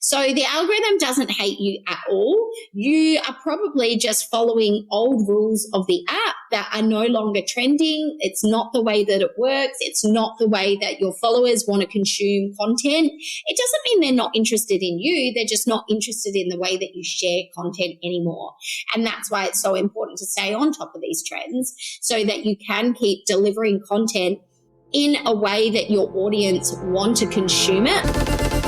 So the algorithm doesn't hate you at all. You are probably just following old rules of the app that are no longer trending. It's not the way that it works. It's not the way that your followers want to consume content. It doesn't mean they're not interested in you. They're just not interested in the way that you share content anymore. And that's why it's so important to stay on top of these trends so that you can keep delivering content in a way that your audience want to consume it.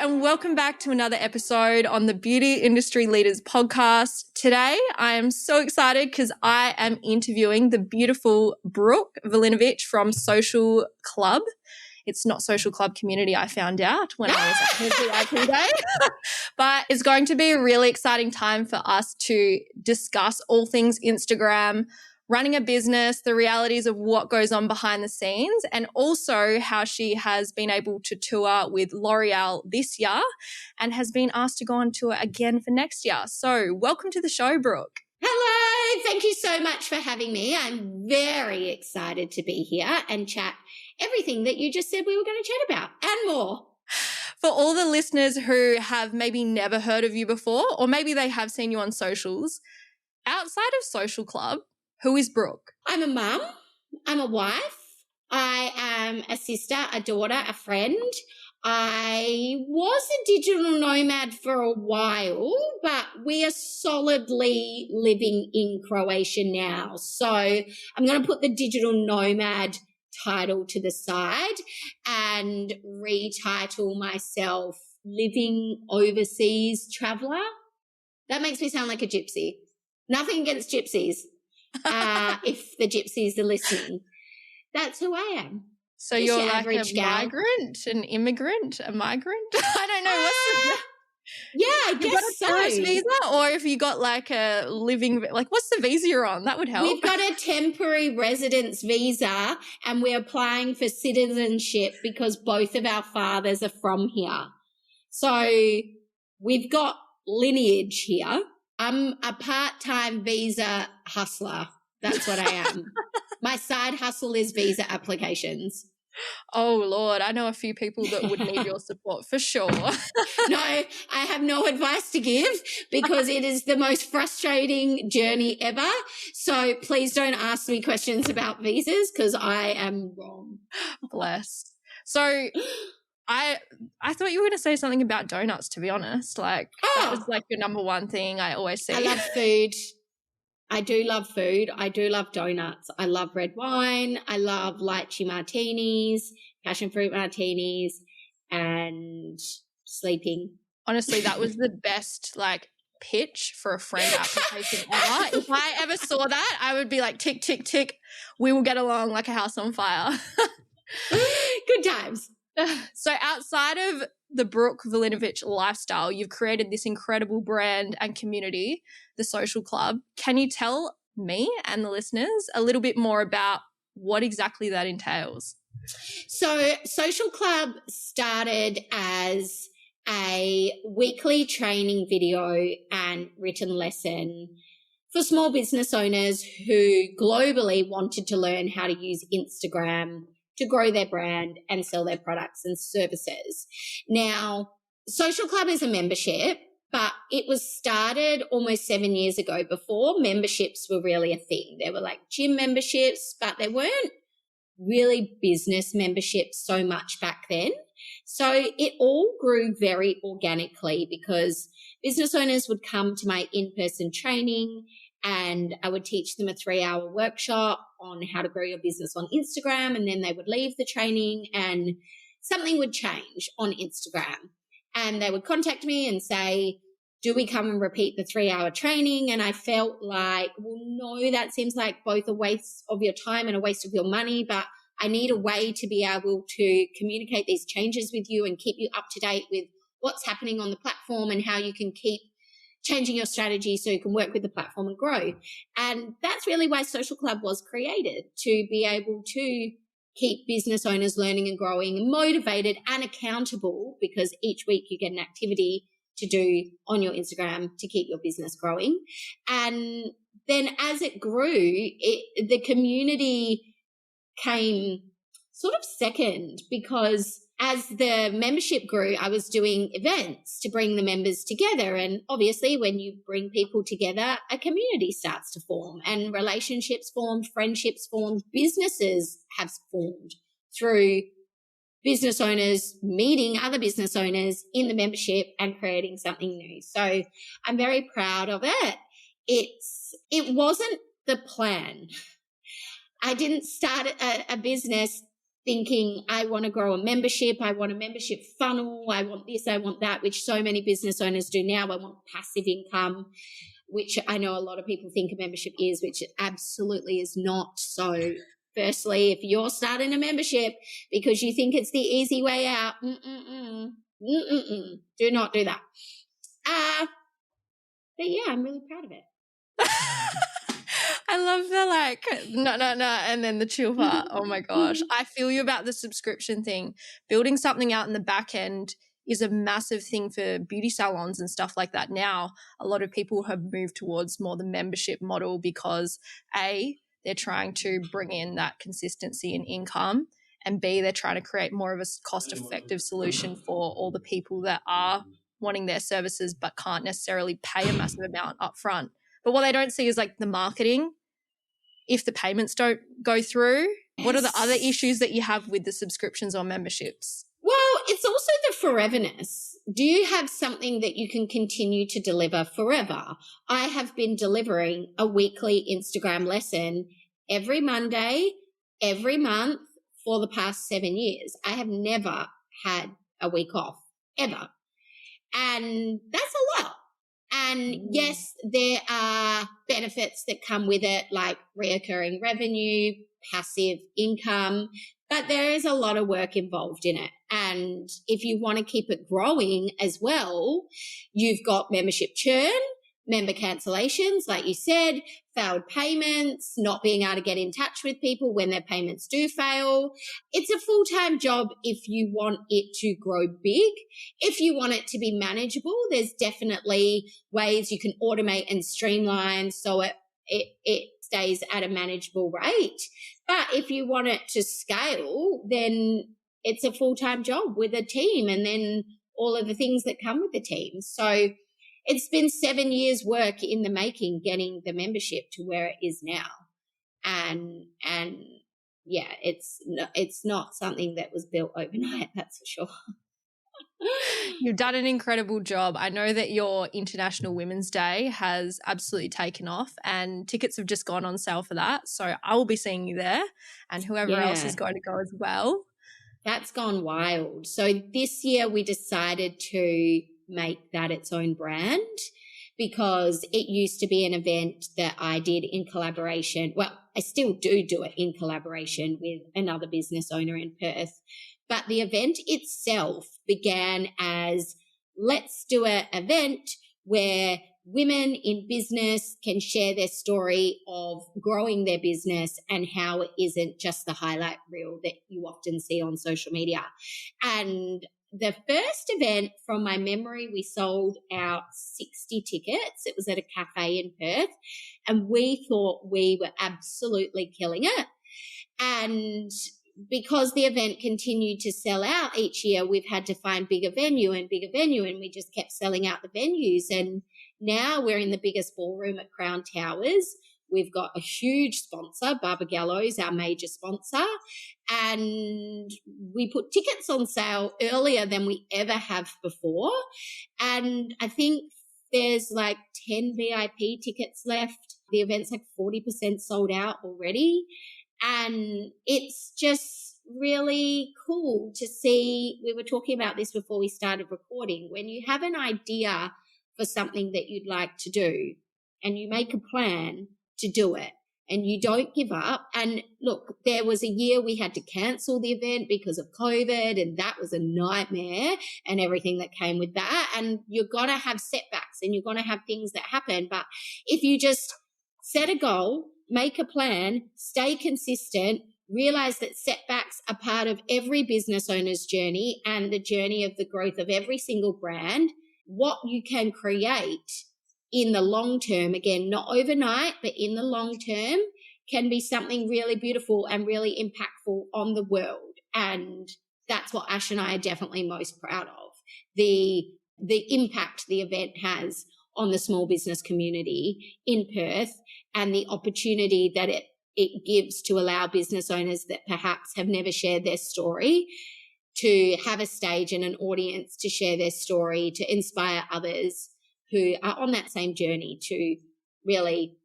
Welcome back to another episode on the Beauty Industry Leaders podcast. Today, I am so excited because I am interviewing the beautiful Brooke Vulinovich from Social Club. It's not Social Club Community, I found out when I was at her VIP day. But it's going to be a really exciting time for us to discuss all things Instagram, running a business, the realities of what goes on behind the scenes, and also how she has been able to tour with L'Oreal this year and has been asked to go on tour again for next year. So welcome to the show, Brooke. Hello. Thank you so much for having me. I'm very excited to be here and chat everything that you just said we were going to chat about and more. For all the listeners who have maybe never heard of you before, or maybe they have seen you on socials, outside of Social Club, who is Brooke? I'm a mum. I'm a wife. I am a sister, a daughter, a friend. I was a digital nomad for a while, but we are solidly living in Croatia now. So I'm going to put the digital nomad title to the side and retitle myself Living Overseas Traveller. That makes me sound like a gypsy. Nothing against gypsies. If the gypsies are listening, that's who I am. So you're like a migrant, an immigrant, a migrant? I don't know. I guess so. You got a tourist visa, or if you got like a living, like what's the visa you're on? That would help. We've got a temporary residence visa and we're applying for citizenship because both of our fathers are from here. So we've got lineage here. I'm a part-time visa hustler. That's what I am. My side hustle is visa applications. Oh, Lord. I know a few people that would need your support for sure. No, I have no advice to give because it is the most frustrating journey ever. So please don't ask me questions about visas because I am wrong. Bless. So I thought you were going to say something about donuts, to be honest. That was like your number one thing I always say. I love food. I do love food. I do love donuts. I love red wine. I love lychee martinis, passion fruit martinis, and sleeping. Honestly, that was the best pitch for a friend application ever. If I ever saw that, I would be like, tick, tick, tick. We will get along like a house on fire. Good times. So outside of the Brooke Vulinovich lifestyle, you've created this incredible brand and community, the Social Club. Can you tell me and the listeners a little bit more about what exactly that entails? So Social Club started as a weekly training video and written lesson for small business owners who globally wanted to learn how to use Instagram to grow their brand and sell their products and services. Now, Social Club is a membership, but it was started almost 7 years ago before memberships were really a thing. There were like gym memberships, but there weren't really business memberships so much back then. So it all grew very organically because business owners would come to my in-person training and I would teach them a 3-hour workshop on how to grow your business on Instagram. And then they would leave the training and something would change on Instagram. And they would contact me and say, do we come and repeat the 3-hour training? And I felt like, well, no, that seems like both a waste of your time and a waste of your money, but I need a way to be able to communicate these changes with you and keep you up to date with what's happening on the platform and how you can keep changing your strategy so you can work with the platform and grow. And that's really why Social Club was created, to be able to keep business owners learning and growing and motivated and accountable, because each week you get an activity to do on your Instagram to keep your business growing. And then as it grew, the community came sort of second, because as the membership grew, I was doing events to bring the members together. And obviously when you bring people together, a community starts to form and relationships form, friendships form, businesses have formed through business owners meeting other business owners in the membership and creating something new. So I'm very proud of it. It wasn't the plan. I didn't start a business thinking I want to grow a membership, I want a membership funnel, I want this, I want that, which so many business owners do now. I want passive income, which I know a lot of people think a membership is, which it absolutely is not. So firstly, if you're starting a membership because you think it's the easy way out, do not do that. But yeah, I'm really proud of it. I love the no, and then the chill part. Oh my gosh. I feel you about the subscription thing. Building something out in the back end is a massive thing for beauty salons and stuff like that. Now, a lot of people have moved towards more the membership model because A, they're trying to bring in that consistency in income, and B, they're trying to create more of a cost-effective solution for all the people that are wanting their services but can't necessarily pay a massive amount up front. But what they don't see is the marketing. If the payments don't go through, what are the other issues that you have with the subscriptions or memberships? Well, it's also the foreverness. Do you have something that you can continue to deliver forever? I have been delivering a weekly Instagram lesson every Monday, every month for the past 7 years. I have never had a week off, ever. And that's a lot. And yes, there are benefits that come with it, like reoccurring revenue, passive income, but there is a lot of work involved in it. And if you want to keep it growing as well, you've got membership churn, member cancellations, like you said, failed payments, not being able to get in touch with people when their payments do fail. It's a full-time job if you want it to grow big. If you want it to be manageable, there's definitely ways you can automate and streamline so it stays at a manageable rate. But if you want it to scale, then it's a full-time job with a team and then all of the things that come with the team. So it's been 7 years work in the making, getting the membership to where it is now. And yeah, it's not something that was built overnight, that's for sure. You've done an incredible job. I know that your International Women's Day has absolutely taken off and tickets have just gone on sale for that. So I will be seeing you there and whoever else is going to go as well. That's gone wild. So this year we decided to make that its own brand, because it used to be an event that I did in collaboration. Well, I still do it in collaboration with another business owner in Perth. But the event itself began as, let's do an event where women in business can share their story of growing their business and how it isn't just the highlight reel that you often see on social media. And the first event, from my memory, we sold out 60 tickets. It was at a cafe in Perth, and we thought we were absolutely killing it. And because the event continued to sell out each year, we've had to find bigger venue, and we just kept selling out the venues. And now we're in the biggest ballroom at Crown Towers. We've got a huge sponsor, Barbagallo's our major sponsor, and we put tickets on sale earlier than we ever have before. And I think there's 10 VIP tickets left. The event's 40% sold out already. And it's just really cool to see. We were talking about this before we started recording. When you have an idea for something that you'd like to do and you make a plan to do it and you don't give up. And look, there was a year we had to cancel the event because of COVID, and that was a nightmare and everything that came with that. And you're going to have setbacks and you're going to have things that happen. But if you just set a goal, make a plan, stay consistent, realize that setbacks are part of every business owner's journey and the journey of the growth of every single brand. What you can create in the long term, again, not overnight, but in the long term, can be something really beautiful and really impactful on the world. And that's what Ash and I are definitely most proud of. The impact the event has on the small business community in Perth and the opportunity that it gives to allow business owners that perhaps have never shared their story to have a stage and an audience to share their story, to inspire others who are on that same journey to really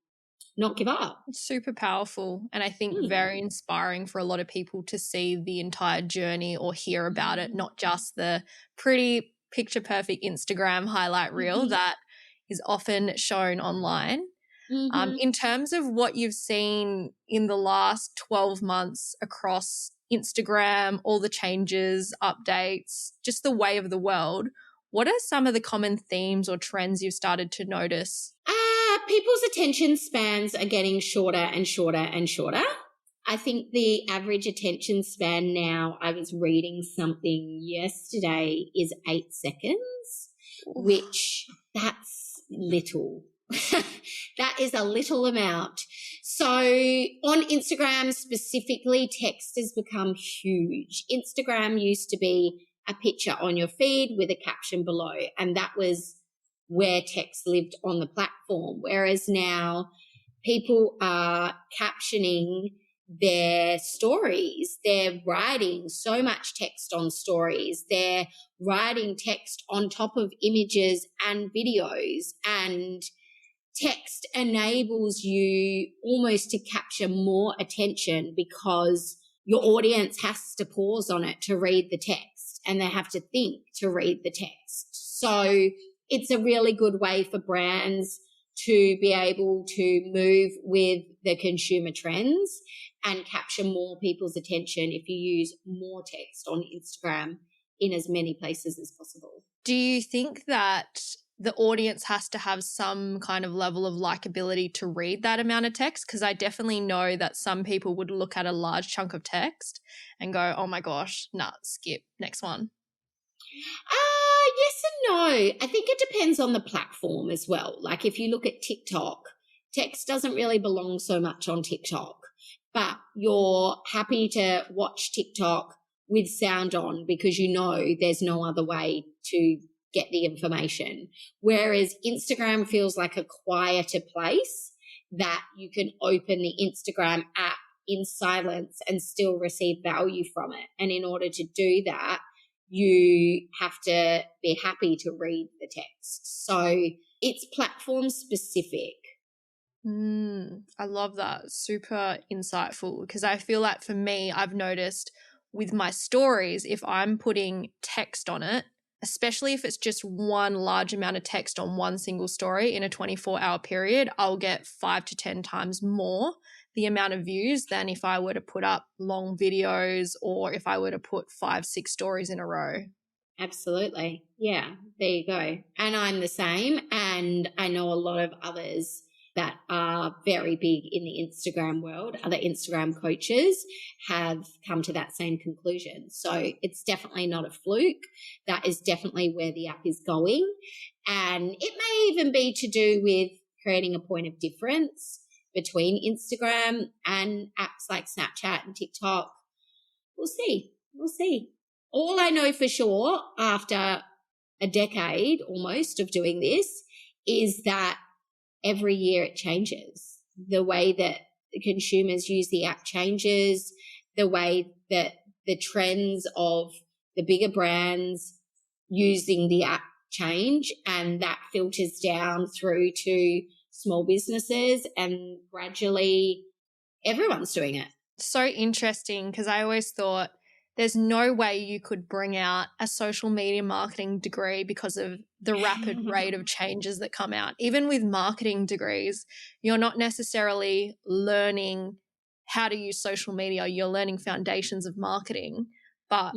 not give up. Super powerful, and I think very inspiring for a lot of people to see the entire journey or hear about it, not just the pretty picture perfect Instagram highlight reel that is often shown online. In terms of what you've seen in the last 12 months across Instagram, all the changes, updates, just the way of the world, what are some of the common themes or trends you've started to notice? People's attention spans are getting shorter and shorter and shorter. I think the average attention span now, I was reading something yesterday, is 8 seconds, which that's little. That is a little amount. So on Instagram specifically, text has become huge. Instagram used to be a picture on your feed with a caption below, and that was where text lived on the platform. Whereas now people are captioning their stories. They're writing so much text on stories. They're writing text on top of images and videos, and text enables you almost to capture more attention because your audience has to pause on it to read the text and they have to think to read the text. So it's a really good way for brands to be able to move with the consumer trends and capture more people's attention if you use more text on Instagram in as many places as possible. Do you think that the audience has to have some kind of level of likability to read that amount of text? Because I definitely know that some people would look at a large chunk of text and go, oh my gosh, nah, skip, next one. Yes and no. I think it depends on the platform as well. Like if you look at TikTok, text doesn't really belong so much on TikTok, but you're happy to watch TikTok with sound on because you know there's no other way to get the information. Whereas Instagram feels like a quieter place that you can open the Instagram app in silence and still receive value from it. And in order to do that, you have to be happy to read the text. So it's platform specific. I love that. Super insightful, because I feel like for me, I've noticed with my stories, if I'm putting text on it, especially if it's just one large amount of text on one single story in a 24-hour period, I'll get 5 to 10 times more the amount of views than if I were to put up long videos or if I were to put 5, 6 stories in a row. Absolutely. Yeah, there you go. And I'm the same. And I know a lot of others that are very big in the Instagram world, other Instagram coaches have come to that same conclusion. So it's definitely not a fluke. That is definitely where the app is going. And it may even be to do with creating a point of difference between Instagram and apps like Snapchat and TikTok. We'll see. We'll see. All I know for sure after a decade almost of doing this is that every year it changes. The way that the consumers use the app changes, the way that the trends of the bigger brands using the app change, and that filters down through to small businesses, and gradually everyone's doing it. So interesting, because I always thought there's no way you could bring out a social media marketing degree because of the rapid rate of changes that come out. Even with marketing degrees, you're not necessarily learning how to use social media. You're learning foundations of marketing. But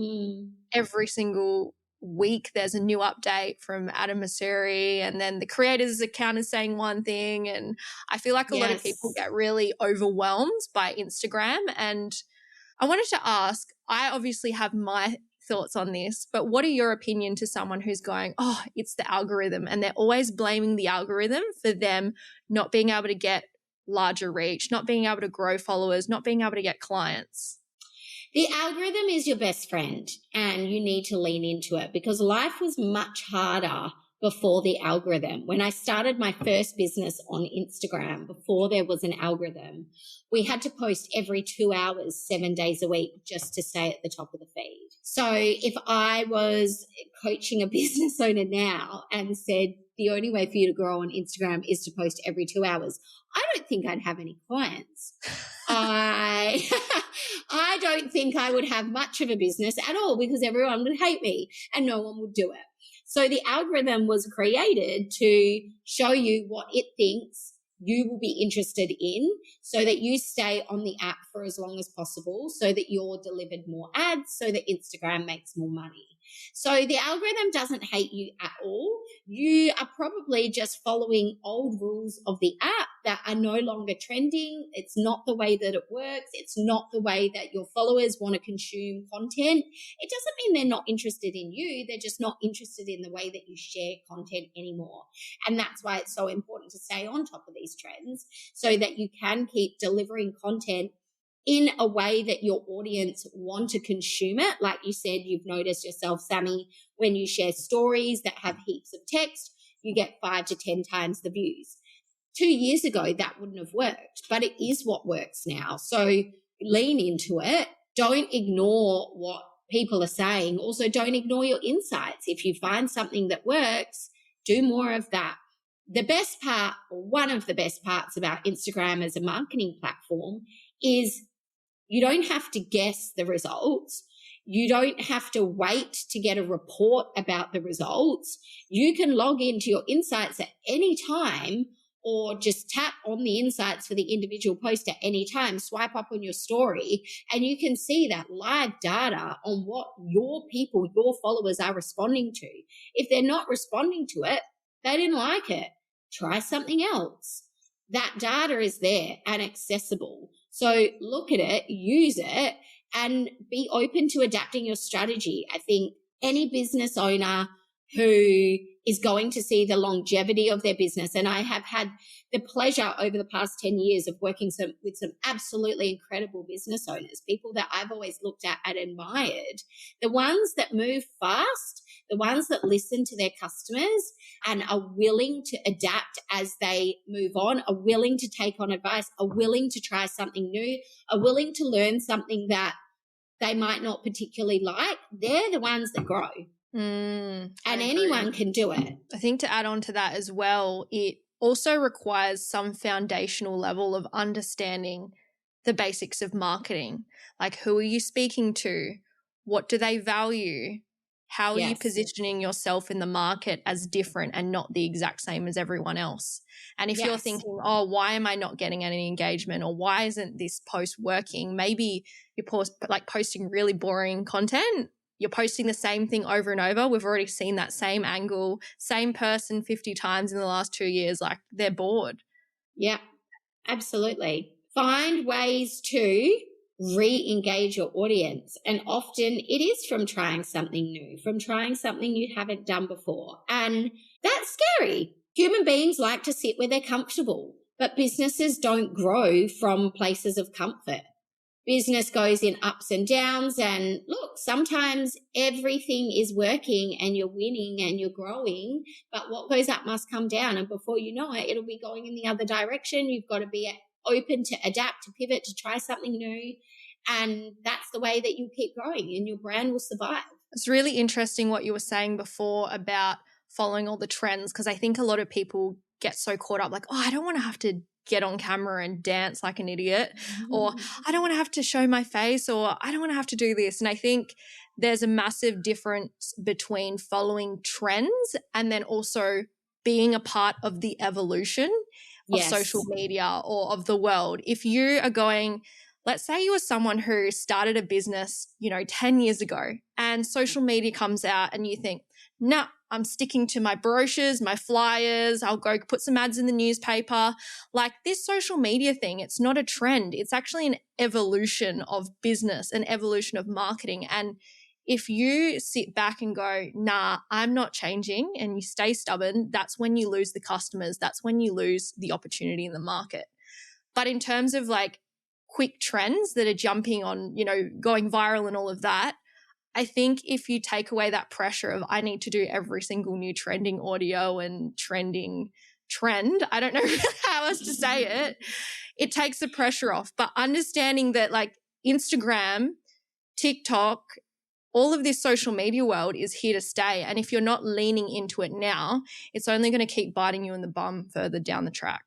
every single week there's a new update from Adam Masuri, and then the creators account is saying one thing. And I feel like a lot of people get really overwhelmed by Instagram, and I wanted to ask, I obviously have my thoughts on this, but what are your opinion to someone who's going, oh, it's the algorithm, and they're always blaming the algorithm for them not being able to get larger reach, not being able to grow followers, not being able to get clients? The algorithm is your best friend, and you need to lean into it, because life was much harder before the algorithm. When I started my first business on Instagram, before there was an algorithm, we had to post every 2 hours, 7 days a week, just to stay at the top of the feed. So if I was coaching a business owner now and said the only way for you to grow on Instagram is to post every 2 hours, I don't think I'd have any clients. I I don't think I would have much of a business at all, because everyone would hate me and no one would do it. So the algorithm was created to show you what it thinks you will be interested in, so that you stay on the app for as long as possible, so that you're delivered more ads, so that Instagram makes more money. So the algorithm doesn't hate you at all. You are probably just following old rules of the app that are no longer trending. It's not the way that it works. It's not the way that your followers want to consume content. It doesn't mean they're not interested in you. They're just not interested in the way that you share content anymore. And that's why it's so important to stay on top of these trends, so that you can keep delivering content in a way that your audience want to consume it. Like you said, you've noticed yourself, Sammy, when you share stories that have heaps of text, you get 5 to 10 times the views. 2 years ago, that wouldn't have worked, but it is what works now. So lean into it. Don't ignore what people are saying. Also, don't ignore your insights. If you find something that works, do more of that. The best part, or one of the best parts about Instagram as a marketing platform, is you don't have to guess the results. You don't have to wait to get a report about the results. You can log into your insights at any time, or just tap on the insights for the individual post at any time, swipe up on your story, and you can see that live data on what your people, your followers are responding to. If they're not responding to it, they didn't like it. Try something else. That data is there and accessible. So look at it, use it, and be open to adapting your strategy. I think any business owner who is going to see the longevity of their business, and I have had the pleasure over the past 10 years of working with some absolutely incredible business owners, people that I've always looked at and admired, the ones that move fast, the ones that listen to their customers and are willing to adapt as they move on, are willing to take on advice, are willing to try something new, are willing to learn something that they might not particularly like, they're the ones that grow. And anyone can do it. I think to add on to that as well, it also requires some foundational level of understanding the basics of marketing. Like, who are you speaking to? What do they value? How are you positioning yourself in the market as different and not the exact same as everyone else? And if you're thinking, oh, why am I not getting any engagement, or why isn't this post working? Maybe you're posting really boring content. You're posting the same thing over and over. We've already seen that same angle, same person 50 times in the last 2 years. Like, they're bored. Yeah, absolutely. Find ways to re-engage your audience. And often it is from trying something new, from trying something you haven't done before. And that's scary. Human beings like to sit where they're comfortable, but businesses don't grow from places of comfort. Business goes in ups and downs, and look, sometimes everything is working and you're winning and you're growing, but what goes up must come down, and before you know it, it'll be going in the other direction. You've got to be open to adapt, to pivot, to try something new, and that's the way that you keep growing and your brand will survive. It's really interesting what you were saying before about following all the trends, because I think a lot of people get so caught up like, oh, I don't want to have to get on camera and dance like an idiot, or I don't want to have to show my face, or I don't want to have to do this. And I think there's a massive difference between following trends and then also being a part of the evolution of social media or of the world. If you are going, let's say you were someone who started a business, 10 years ago, and social media comes out and you think, no, I'm sticking to my brochures, my flyers. I'll go put some ads in the newspaper. Like this social media thing, it's not a trend. It's actually an evolution of business, an evolution of marketing. And if you sit back and go, nah, I'm not changing, and you stay stubborn, that's when you lose the customers. That's when you lose the opportunity in the market. But in terms of like quick trends that are jumping on, going viral and all of that, I think if you take away that pressure of I need to do every single new trending audio and trending trend, I don't know how else to say it, it takes the pressure off. But understanding that like Instagram, TikTok, all of this social media world is here to stay. And if you're not leaning into it now, it's only going to keep biting you in the bum further down the track.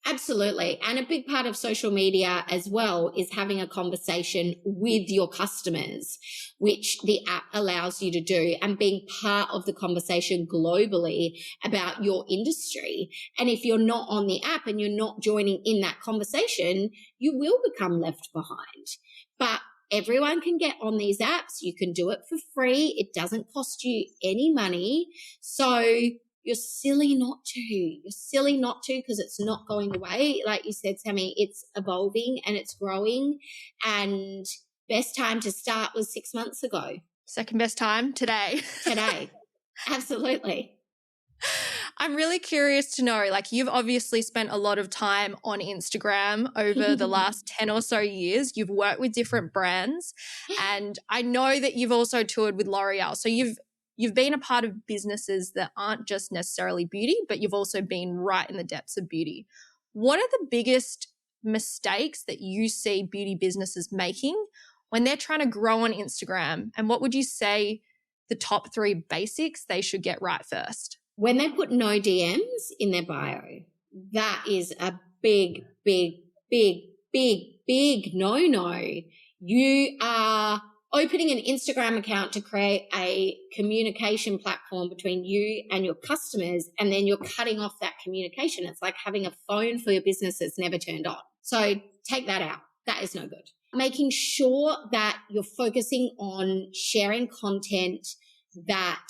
Absolutely. And a big part of social media as well is having a conversation with your customers, which the app allows you to do, and being part of the conversation globally about your industry. And if you're not on the app and you're not joining in that conversation, you will become left behind. But everyone can get on these apps. You can do it for free. It doesn't cost you any money. So you're silly not to. You're silly not to, because it's not going away. Like you said, Sammy, it's evolving and it's growing. And best time to start was 6 months ago. Second best time today. Today. Absolutely. I'm really curious to know, like you've obviously spent a lot of time on Instagram over the last 10 or so years. You've worked with different brands, and I know that you've also toured with L'Oreal. So you've been a part of businesses that aren't just necessarily beauty, but you've also been right in the depths of beauty. What are the biggest mistakes that you see beauty businesses making when they're trying to grow on Instagram? And what would you say the top 3 basics they should get right first? When they put no DMs in their bio, that is a big, big, big, big, big no-no. You are opening an Instagram account to create a communication platform between you and your customers, and then you're cutting off that communication. It's like having a phone for your business that's never turned on. So take that out. That is no good. Making sure that you're focusing on sharing content that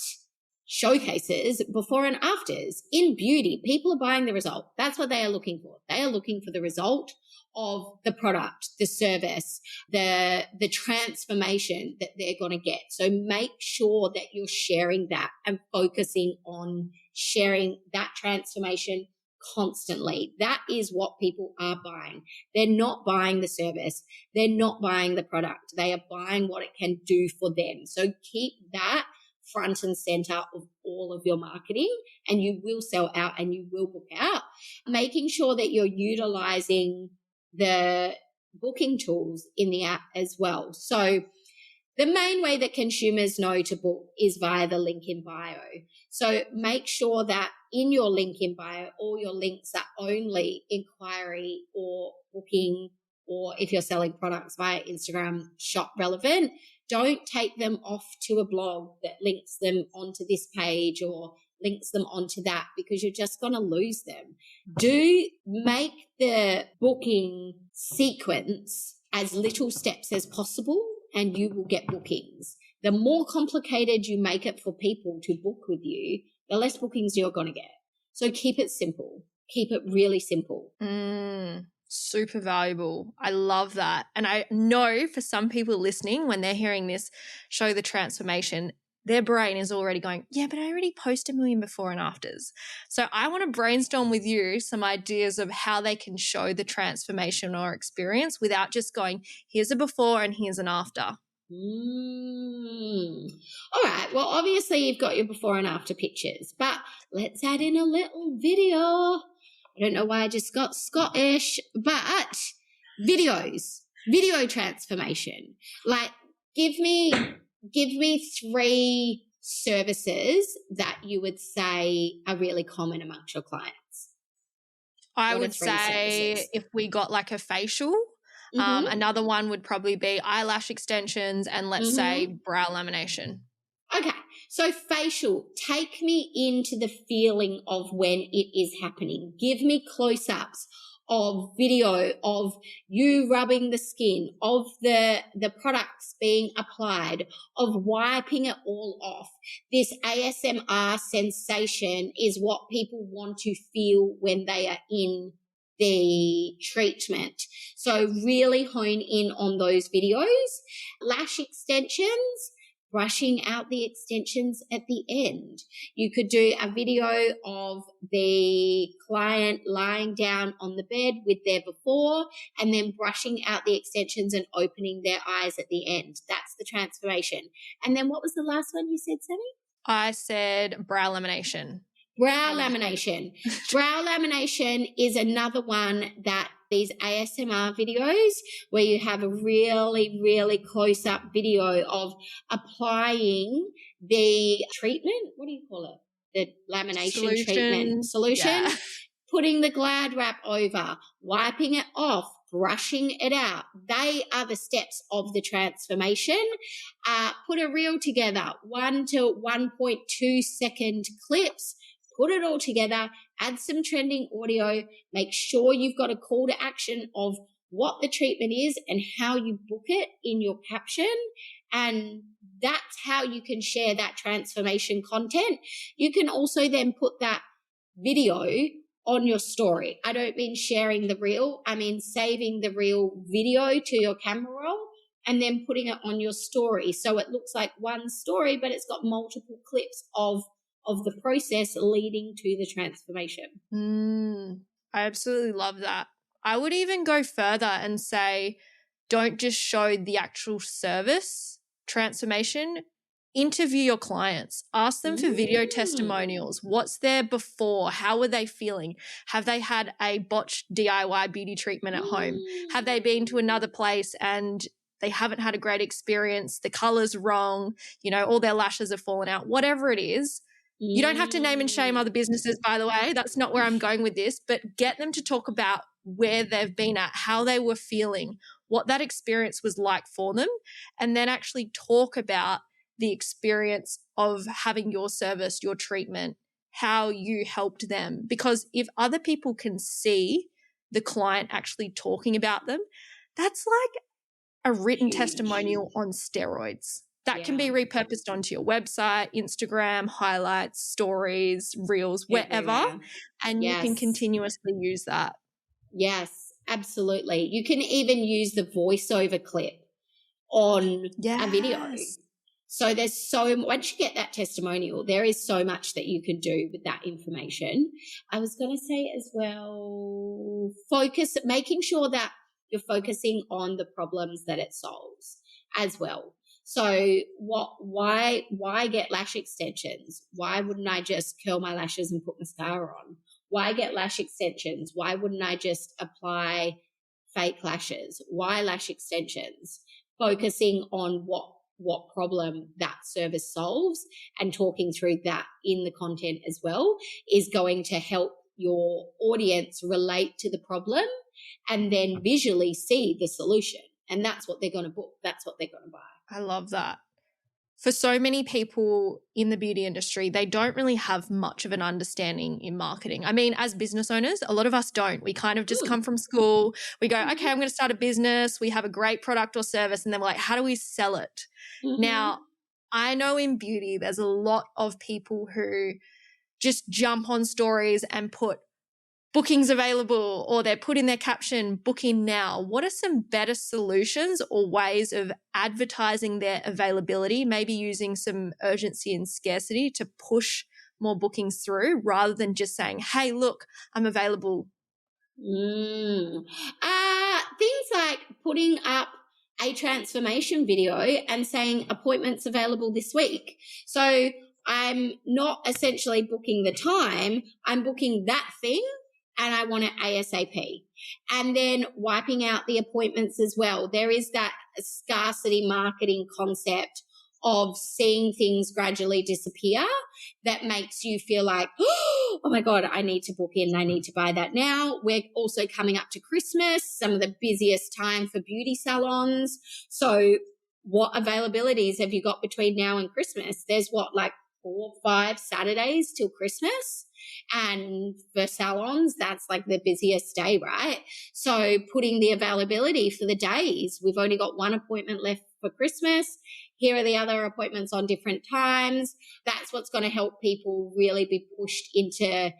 showcases before and afters. In beauty, people are buying the result. That's what they are looking for. They are looking for the result of the product, the service, the transformation that they're going to get. So make sure that you're sharing that and focusing on sharing that transformation constantly. That is what people are buying. They're not buying the service. They're not buying the product. They are buying what it can do for them. So keep that front and center of all of your marketing, and you will sell out and you will book out. Making sure that you're utilizing the booking tools in the app as well. So the main way that consumers know to book is via the link in bio. So make sure that in your link in bio, all your links are only inquiry or booking, or if you're selling products via Instagram, shop relevant. Don't take them off to a blog that links them onto this page or links them onto that, because you're just going to lose them. Do make the booking sequence as little steps as possible, and you will get bookings. The more complicated you make it for people to book with you, the less bookings you're going to get. So keep it simple. Keep it really simple. Super valuable. I love that. And I know for some people listening, when they're hearing this show the transformation, their brain is already going, yeah, but I already post 1 million before and afters. So I want to brainstorm with you some ideas of how they can show the transformation or experience without just going, here's a before and here's an after. All right. Well, obviously you've got your before and after pictures, but let's add in a little video. I don't know why I just got Scottish, but video transformation. Like give me 3 services that you would say are really common amongst your clients. I would say services? If we got like a facial, another one would probably be eyelash extensions and let's say brow lamination. Okay. So facial, take me into the feeling of when it is happening. Give me close-ups of video of you rubbing the skin, of the products being applied, of wiping it all off. This ASMR sensation is what people want to feel when they are in the treatment. So really hone in on those videos. Lash extensions, brushing out the extensions at the end. You could do a video of the client lying down on the bed with their before and then brushing out the extensions and opening their eyes at the end. That's the transformation. And then what was the last one you said, Sammy? I said brow lamination. Brow lamination. Brow lamination is another one that these ASMR videos where you have a really, really close-up video of applying the treatment. What do you call it? The lamination treatment solution. Yeah. Putting the Glad wrap over, wiping it off, brushing it out. They are the steps of the transformation. Put a reel together, 1 to 1.2 second clips. Put it all together, add some trending audio, make sure you've got a call to action of what the treatment is and how you book it in your caption. And that's how you can share that transformation content. You can also then put that video on your story. I don't mean sharing the reel. I mean saving the reel video to your camera roll and then putting it on your story. So it looks like one story, but it's got multiple clips of the process leading to the transformation. I absolutely love that. I would even go further and say, don't just show the actual service transformation. Interview your clients. Ask them for video testimonials. What's their before? How were they feeling? Have they had a botched DIY beauty treatment at home? Have they been to another place and they haven't had a great experience? The color's wrong, all their lashes have fallen out, whatever it is. You don't have to name and shame other businesses, by the way. That's not where I'm going with this, but get them to talk about where they've been at, how they were feeling, what that experience was like for them, and then actually talk about the experience of having your service, your treatment, how you helped them. Because if other people can see the client actually talking about them, that's like a written testimonial on steroids. That can be repurposed onto your website, Instagram, highlights, stories, reels, wherever, and you can continuously use that. Yes, absolutely. You can even use the voiceover clip on a video. So there's once you get that testimonial, there is so much that you can do with that information. I was going to say as well, making sure that you're focusing on the problems that it solves as well. So why get lash extensions? Why wouldn't I just curl my lashes and put mascara on? Why get lash extensions? Why wouldn't I just apply fake lashes? Why lash extensions? Focusing on what problem that service solves and talking through that in the content as well is going to help your audience relate to the problem and then visually see the solution. And that's what they're going to book. That's what they're going to buy. I love that. For so many people in the beauty industry, they don't really have much of an understanding in marketing. I mean, as business owners, a lot of us don't. We kind of just come from school. We go, okay, I'm going to start a business. We have a great product or service. And then we're like, how do we sell it? Now, I know in beauty, there's a lot of people who just jump on stories and put bookings available, or they're put in their caption, booking now. What are some better solutions or ways of advertising their availability, maybe using some urgency and scarcity to push more bookings through rather than just saying, hey, look, I'm available? Things like putting up a transformation video and saying appointments available this week. So I'm not essentially booking the time, I'm booking that thing. And I want it ASAP. And then wiping out the appointments as well. There is that scarcity marketing concept of seeing things gradually disappear that makes you feel like, oh my God, I need to book in. I need to buy that now. We're also coming up to Christmas, some of the busiest time for beauty salons. So what availabilities have you got between now and Christmas? There's 4-5 Saturdays till Christmas. And for salons, that's like the busiest day, right? So putting the availability for the days, we've only got one appointment left for Christmas. Here are the other appointments on different times. That's what's going to help people really be pushed into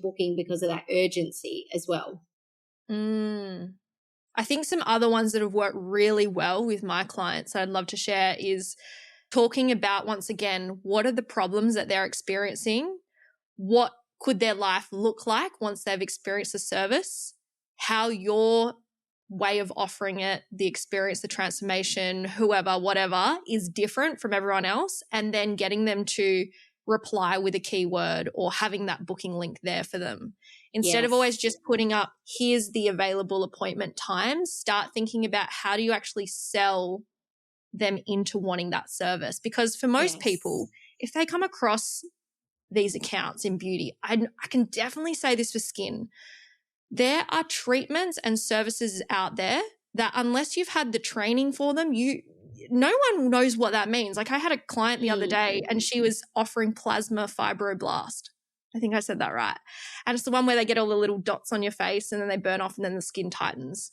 booking because of that urgency as well. I think some other ones that have worked really well with my clients I'd love to share is talking about, once again, what are the problems that they're experiencing? What could their life look like once they've experienced the service? How your way of offering it, the experience, the transformation, whoever, whatever, is different from everyone else, and then getting them to reply with a keyword or having that booking link there for them. Instead of always just putting up, here's the available appointment times, start thinking about how do you actually sell them into wanting that service. Because for most people, if they come across these accounts in beauty, I can definitely say this for skin, there are treatments and services out there that unless you've had the training for them, no one knows what that means. Like I had a client the other day and she was offering plasma fibroblast. I think I said that right. And it's the one where they get all the little dots on your face and then they burn off and then the skin tightens.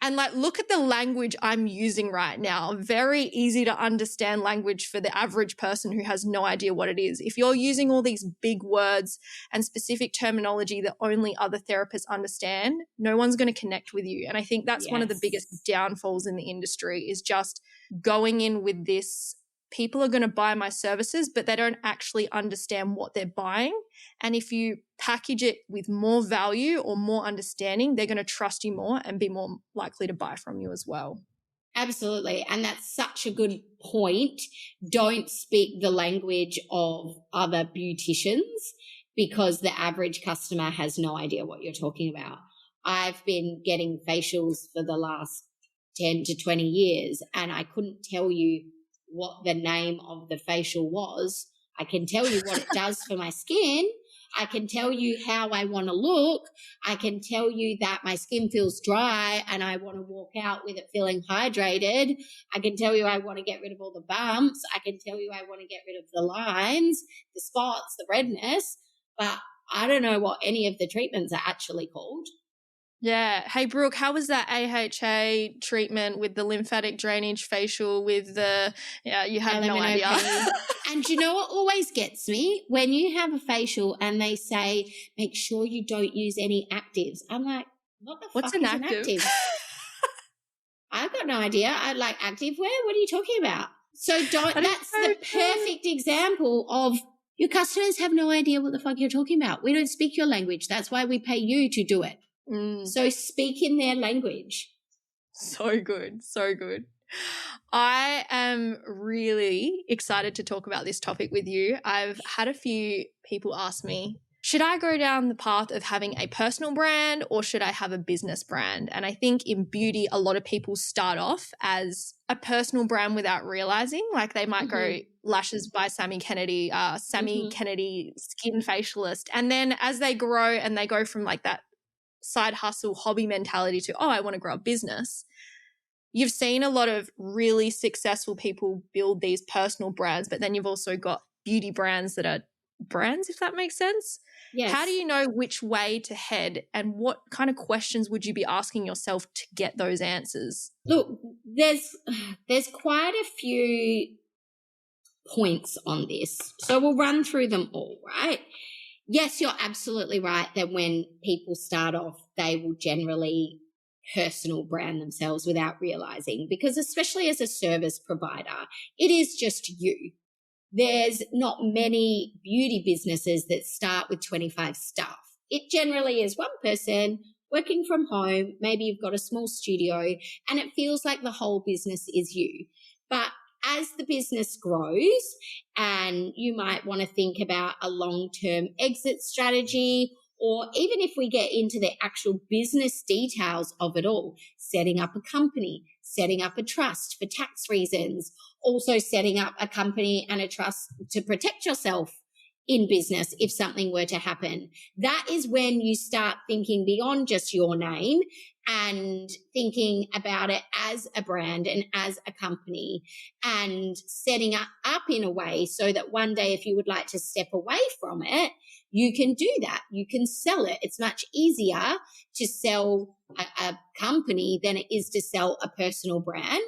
And like, look at the language I'm using right now. Very easy to understand language for the average person who has no idea what it is. If you're using all these big words and specific terminology that only other therapists understand, no one's going to connect with you. And I think that's one of the biggest downfalls in the industry is just going in with this, people are going to buy my services, but they don't actually understand what they're buying. And if you package it with more value or more understanding, they're going to trust you more and be more likely to buy from you as well. Absolutely. And that's such a good point. Don't speak the language of other beauticians because the average customer has no idea what you're talking about. I've been getting facials for the last 10 to 20 years and I couldn't tell you what the name of the facial was. I can tell you what it does for my skin. I can tell you how I want to look. I can tell you that my skin feels dry and I want to walk out with it feeling hydrated. I can tell you I want to get rid of all the bumps. I can tell you I want to get rid of the lines, the spots, the redness, but I don't know what any of the treatments are actually called. Yeah. Hey, Brooke, how was that AHA treatment with the lymphatic drainage facial with the, you had no idea. And you know what always gets me? When you have a facial and they say, make sure you don't use any actives. I'm like, what's fuck is an active? I've got no idea. I like activewear. What are you talking about? So that's the perfect example of your customers have no idea what the fuck you're talking about. We don't speak your language. That's why we pay you to do it. So speak in their language. So good. So good. I am really excited to talk about this topic with you. I've had a few people ask me, should I go down the path of having a personal brand or should I have a business brand? And I think in beauty, a lot of people start off as a personal brand without realizing, like they might go Lashes by Sammy Kennedy, Kennedy skin facialist. And then as they grow and they go from like that side hustle hobby mentality to, I want to grow a business. You've seen a lot of really successful people build these personal brands, but then you've also got beauty brands that are brands, if that makes sense. Yes. How do you know which way to head and what kind of questions would you be asking yourself to get those answers? Look, there's quite a few points on this. So we'll run through them all, right? Yes, you're absolutely right that when people start off, they will generally personal brand themselves without realizing, because especially as a service provider, it is just you. There's not many beauty businesses that start with 25 staff. It generally is one person working from home. Maybe you've got a small studio and it feels like the whole business is you. But as the business grows and you might want to think about a long-term exit strategy, or even if we get into the actual business details of it all, setting up a company, setting up a trust for tax reasons, also setting up a company and a trust to protect yourself in business if something were to happen. That is when you start thinking beyond just your name and thinking about it as a brand and as a company, and setting up in a way so that one day if you would like to step away from it, you can do that. You can sell it. It's much easier to sell a company than it is to sell a personal brand.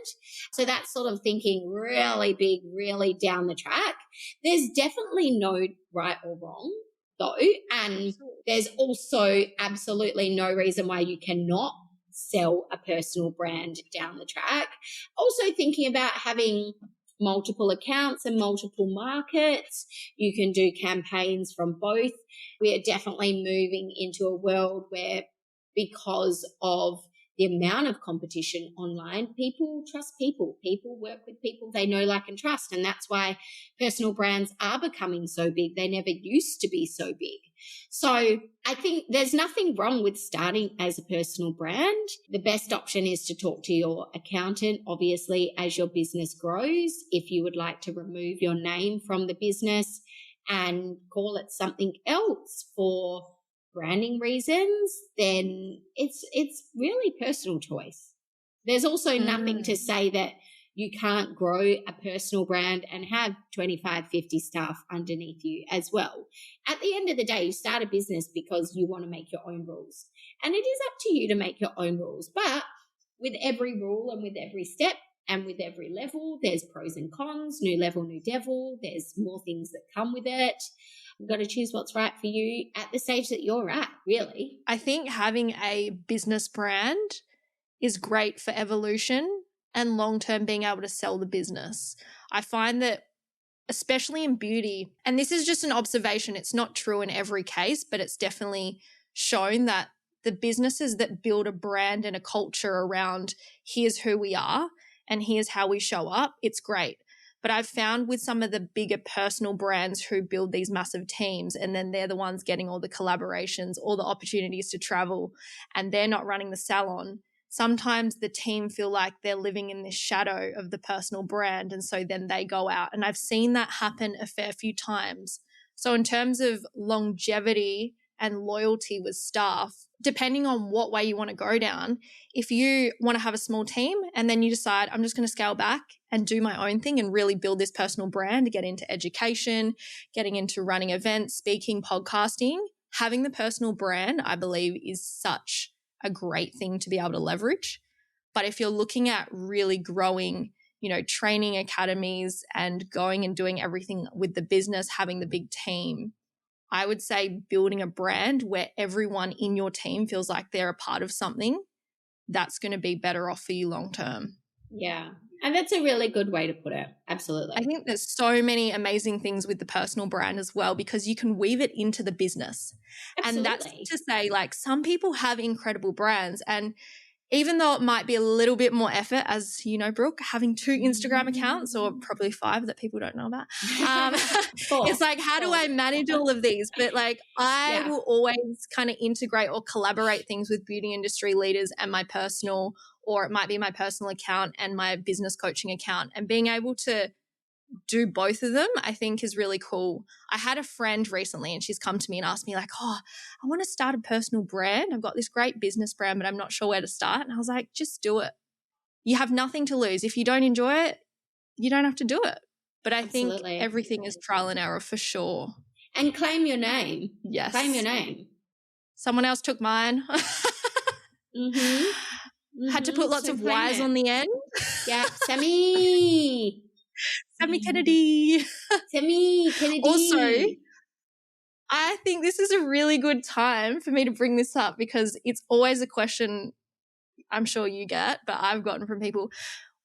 So that's sort of thinking really big, really down the track. There's definitely no right or wrong, though. And there's also absolutely no reason why you cannot sell a personal brand down the track. Also thinking about having multiple accounts and multiple markets. You can do campaigns from both. We are definitely moving into a world where, because of the amount of competition online, people trust people. People work with people they know, like, and trust. And that's why personal brands are becoming so big. They never used to be so big. So I think there's nothing wrong with starting as a personal brand. The best option is to talk to your accountant, obviously, as your business grows. If you would like to remove your name from the business and call it something else for branding reasons, then it's really personal choice. There's also nothing to say that you can't grow a personal brand and have 25, 50 staff underneath you as well. At the end of the day, you start a business because you want to make your own rules. And it is up to you to make your own rules. But with every rule and with every step and with every level, there's pros and cons, new level, new devil. There's more things that come with it. You've got to choose what's right for you at the stage that you're at, really. I think having a business brand is great for evolution and long-term being able to sell the business. I find that, especially in beauty, and this is just an observation, it's not true in every case, but it's definitely shown that the businesses that build a brand and a culture around here's who we are and here's how we show up, it's great. But I've found with some of the bigger personal brands who build these massive teams, and then they're the ones getting all the collaborations, all the opportunities to travel, and they're not running the salon, sometimes the team feel like they're living in this shadow of the personal brand, and so then they go out. And I've seen that happen a fair few times. So in terms of longevity and loyalty with staff, depending on what way you want to go down, if you want to have a small team and then you decide, I'm just going to scale back and do my own thing and really build this personal brand, get into education, getting into running events, speaking, podcasting, having the personal brand, I believe, is such a great thing to be able to leverage. But if you're looking at really growing, training academies and going and doing everything with the business, having the big team, I would say building a brand where everyone in your team feels like they're a part of something, that's going to be better off for you long term. Yeah. And that's a really good way to put it. Absolutely. I think there's so many amazing things with the personal brand as well, because you can weave it into the business. Absolutely. And that's to say, like, some people have incredible brands, and even though it might be a little bit more effort, as you know, Brooke, having 2 Instagram accounts, or probably 5 that people don't know about, it's like, how do I manage all of these? But like, I will always kind of integrate or collaborate things with beauty industry leaders and my personal, or it might be my personal account and my business coaching account, and being able to do both of them, I think, is really cool. I had a friend recently and she's come to me and asked me like, I want to start a personal brand. I've got this great business brand, but I'm not sure where to start. And I was like, just do it. You have nothing to lose. If you don't enjoy it, you don't have to do it. But I think everything is trial and error for sure. And claim your name. Yes. Claim your name. Someone else took mine. Had to put lots of Y's on the end. Yeah. Sammy Kennedy. Sammy Kennedy. Also, I think this is a really good time for me to bring this up, because it's always a question I'm sure you get, but I've gotten from people.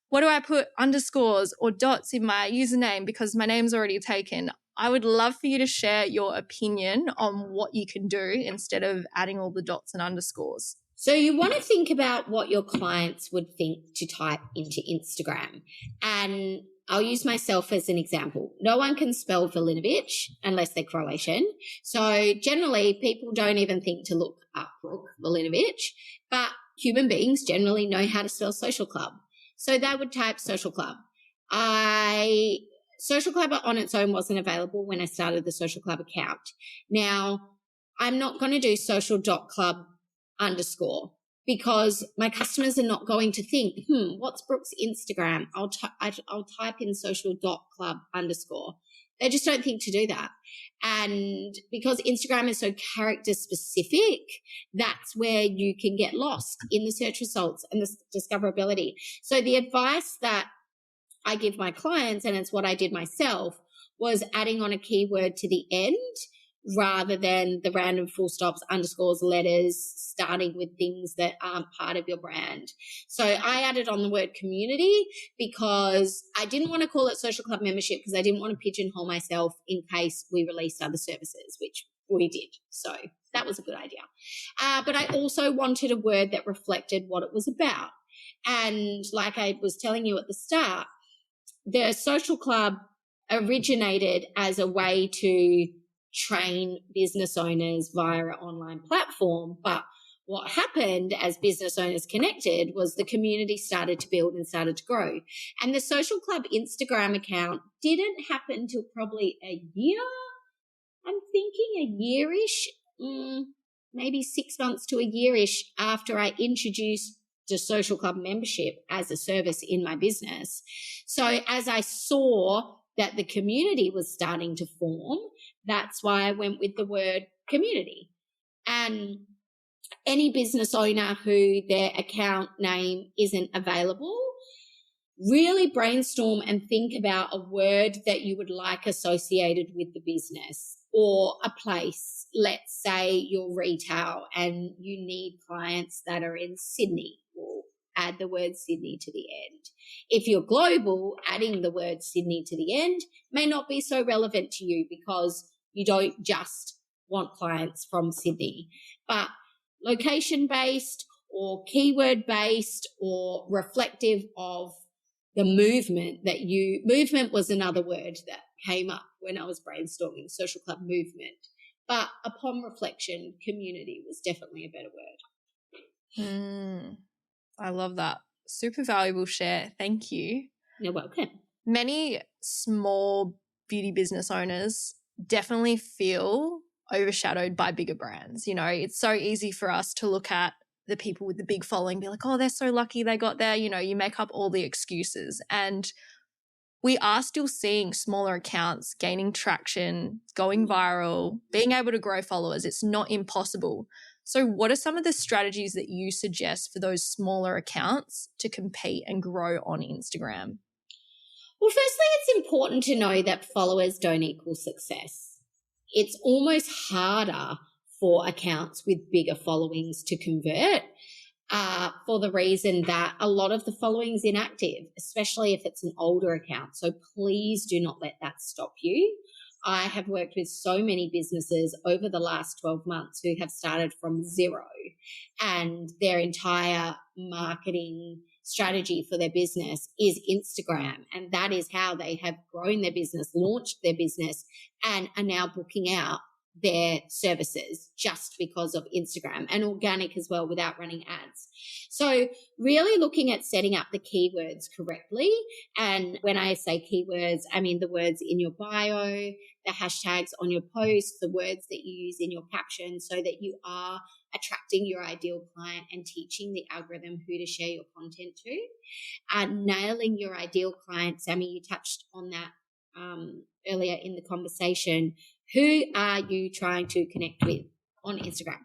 What do I put underscores or dots in my username because my name's already taken? I would love for you to share your opinion on what you can do instead of adding all the dots and underscores. So you want to think about what your clients would think to type into Instagram. And I'll use myself as an example. No one can spell Vulinovich unless they're Croatian. So generally people don't even think to look up Brooke Vulinovich, but human beings generally know how to spell social club. So they would type social club. I Social Club on its own wasn't available when I started the Social Club account. Now, I'm not going to do social.club underscore because my customers are not going to think, what's Brooke's Instagram? I'll type in social.club underscore. They just don't think to do that. And because Instagram is so character specific, that's where you can get lost in the search results and the discoverability. So the advice that I give my clients, and it's what I did myself, was adding on a keyword to the end rather than the random full stops, underscores, letters, starting with things that aren't part of your brand. So I added on the word community because I didn't want to call it Social Club membership because I didn't want to pigeonhole myself in case we released other services, which we did. So that was a good idea. But I also wanted a word that reflected what it was about. And like I was telling you at the start, the Social Club originated as a way to train business owners via an online platform. But what happened as business owners connected was the community started to build and started to grow. And the Social Club Instagram account didn't happen till probably a year. I'm thinking a year-ish, maybe 6 months to a year-ish after I introduced the Social Club membership as a service in my business. So as I saw that the community was starting to form, that's why I went with the word community. And any business owner who their account name isn't available, really brainstorm and think about a word that you would like associated with the business or a place. Let's say you're retail and you need clients that are in Sydney. Well, add the word Sydney to the end. If you're global, adding the word Sydney to the end may not be so relevant to you because you don't just want clients from Sydney. But location-based or keyword-based or reflective of the movement was another word that came up when I was brainstorming Social Club movement. But upon reflection, community was definitely a better word. I love that. Super valuable share. Thank you. You're welcome. Many small beauty business owners definitely feel overshadowed by bigger brands. You know, it's so easy for us to look at the people with the big following, be like, oh, they're so lucky they got there. You know, you make up all the excuses. And we are still seeing smaller accounts gaining traction, going viral, being able to grow followers. It's not impossible. So what are some of the strategies that you suggest for those smaller accounts to compete and grow on Instagram? Well, firstly, it's important to know that followers don't equal success. It's almost harder for accounts with bigger followings to convert for the reason that a lot of the following is inactive, especially if it's an older account. So please do not let that stop you. I have worked with so many businesses over the last 12 months who have started from zero, and their entire marketing strategy for their business is Instagram. And that is how they have grown their business, launched their business, and are now booking out their services just because of Instagram, and organic as well without running ads. So really looking at setting up the keywords correctly. And when I say keywords, I mean the words in your bio, the hashtags on your post, the words that you use in your caption, so that you are attracting your ideal client and teaching the algorithm who to share your content to. Nailing your ideal client. Sammy, you touched on that earlier in the conversation. Who are you trying to connect with on Instagram?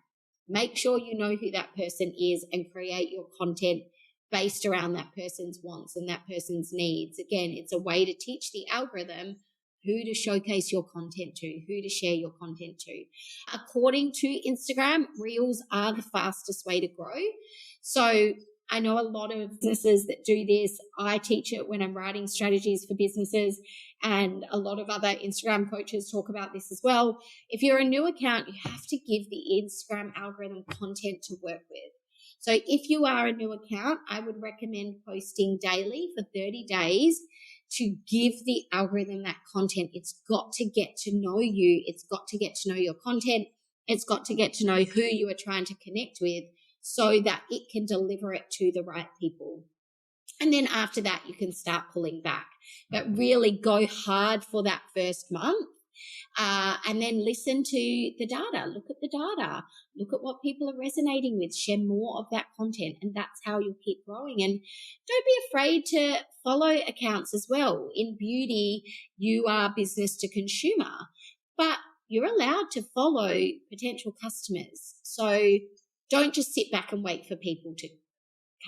Make sure you know who that person is and create your content based around that person's wants and that person's needs. Again, it's a way to teach the algorithm who to showcase your content to, who to share your content to. According to Instagram, Reels are the fastest way to grow. So I know a lot of businesses that do this. I teach it when I'm writing strategies for businesses, and a lot of other Instagram coaches talk about this as well. If you're a new account, you have to give the Instagram algorithm content to work with. So if you are a new account, I would recommend posting daily for 30 days to give the algorithm that content. It's got to get to know you. It's got to get to know your content. It's got to get to know who you are trying to connect with so that it can deliver it to the right people. And then after that, you can start pulling back. But really go hard for that first month. And then listen to the data, look at the data, look at what people are resonating with, share more of that content, and that's how you'll keep growing. And don't be afraid to follow accounts as well. In beauty, you are business to consumer, but you're allowed to follow potential customers. So don't just sit back and wait for people to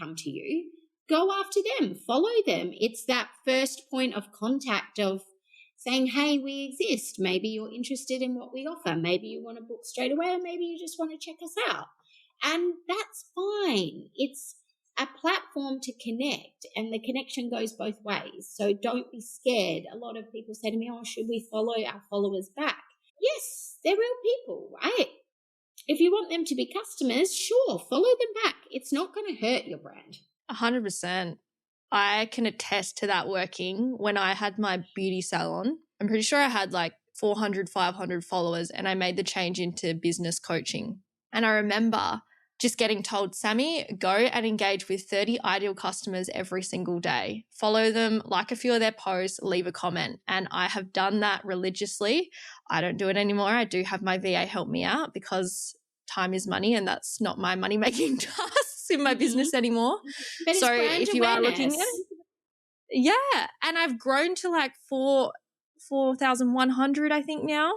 come to you. Go after them, follow them. It's that first point of contact of saying, hey, we exist. Maybe you're interested in what we offer. Maybe you want to book straight away, or maybe you just want to check us out. And that's fine. It's a platform to connect, and the connection goes both ways. So don't be scared. A lot of people say to me, oh, should we follow our followers back? Yes, they're real people, right? If you want them to be customers, sure, follow them back. It's not going to hurt your brand. 100%. I can attest to that working. When I had my beauty salon, I'm pretty sure I had like 400, 500 followers, and I made the change into business coaching. And I remember just getting told, Sammy, go and engage with 30 ideal customers every single day. Follow them, like a few of their posts, leave a comment. And I have done that religiously. I don't do it anymore. I do have my VA help me out because time is money, and that's not my money-making tasks in my business anymore. But it's so brand if you awareness. are looking at it, yeah. And I've grown to like 4,100, I think now.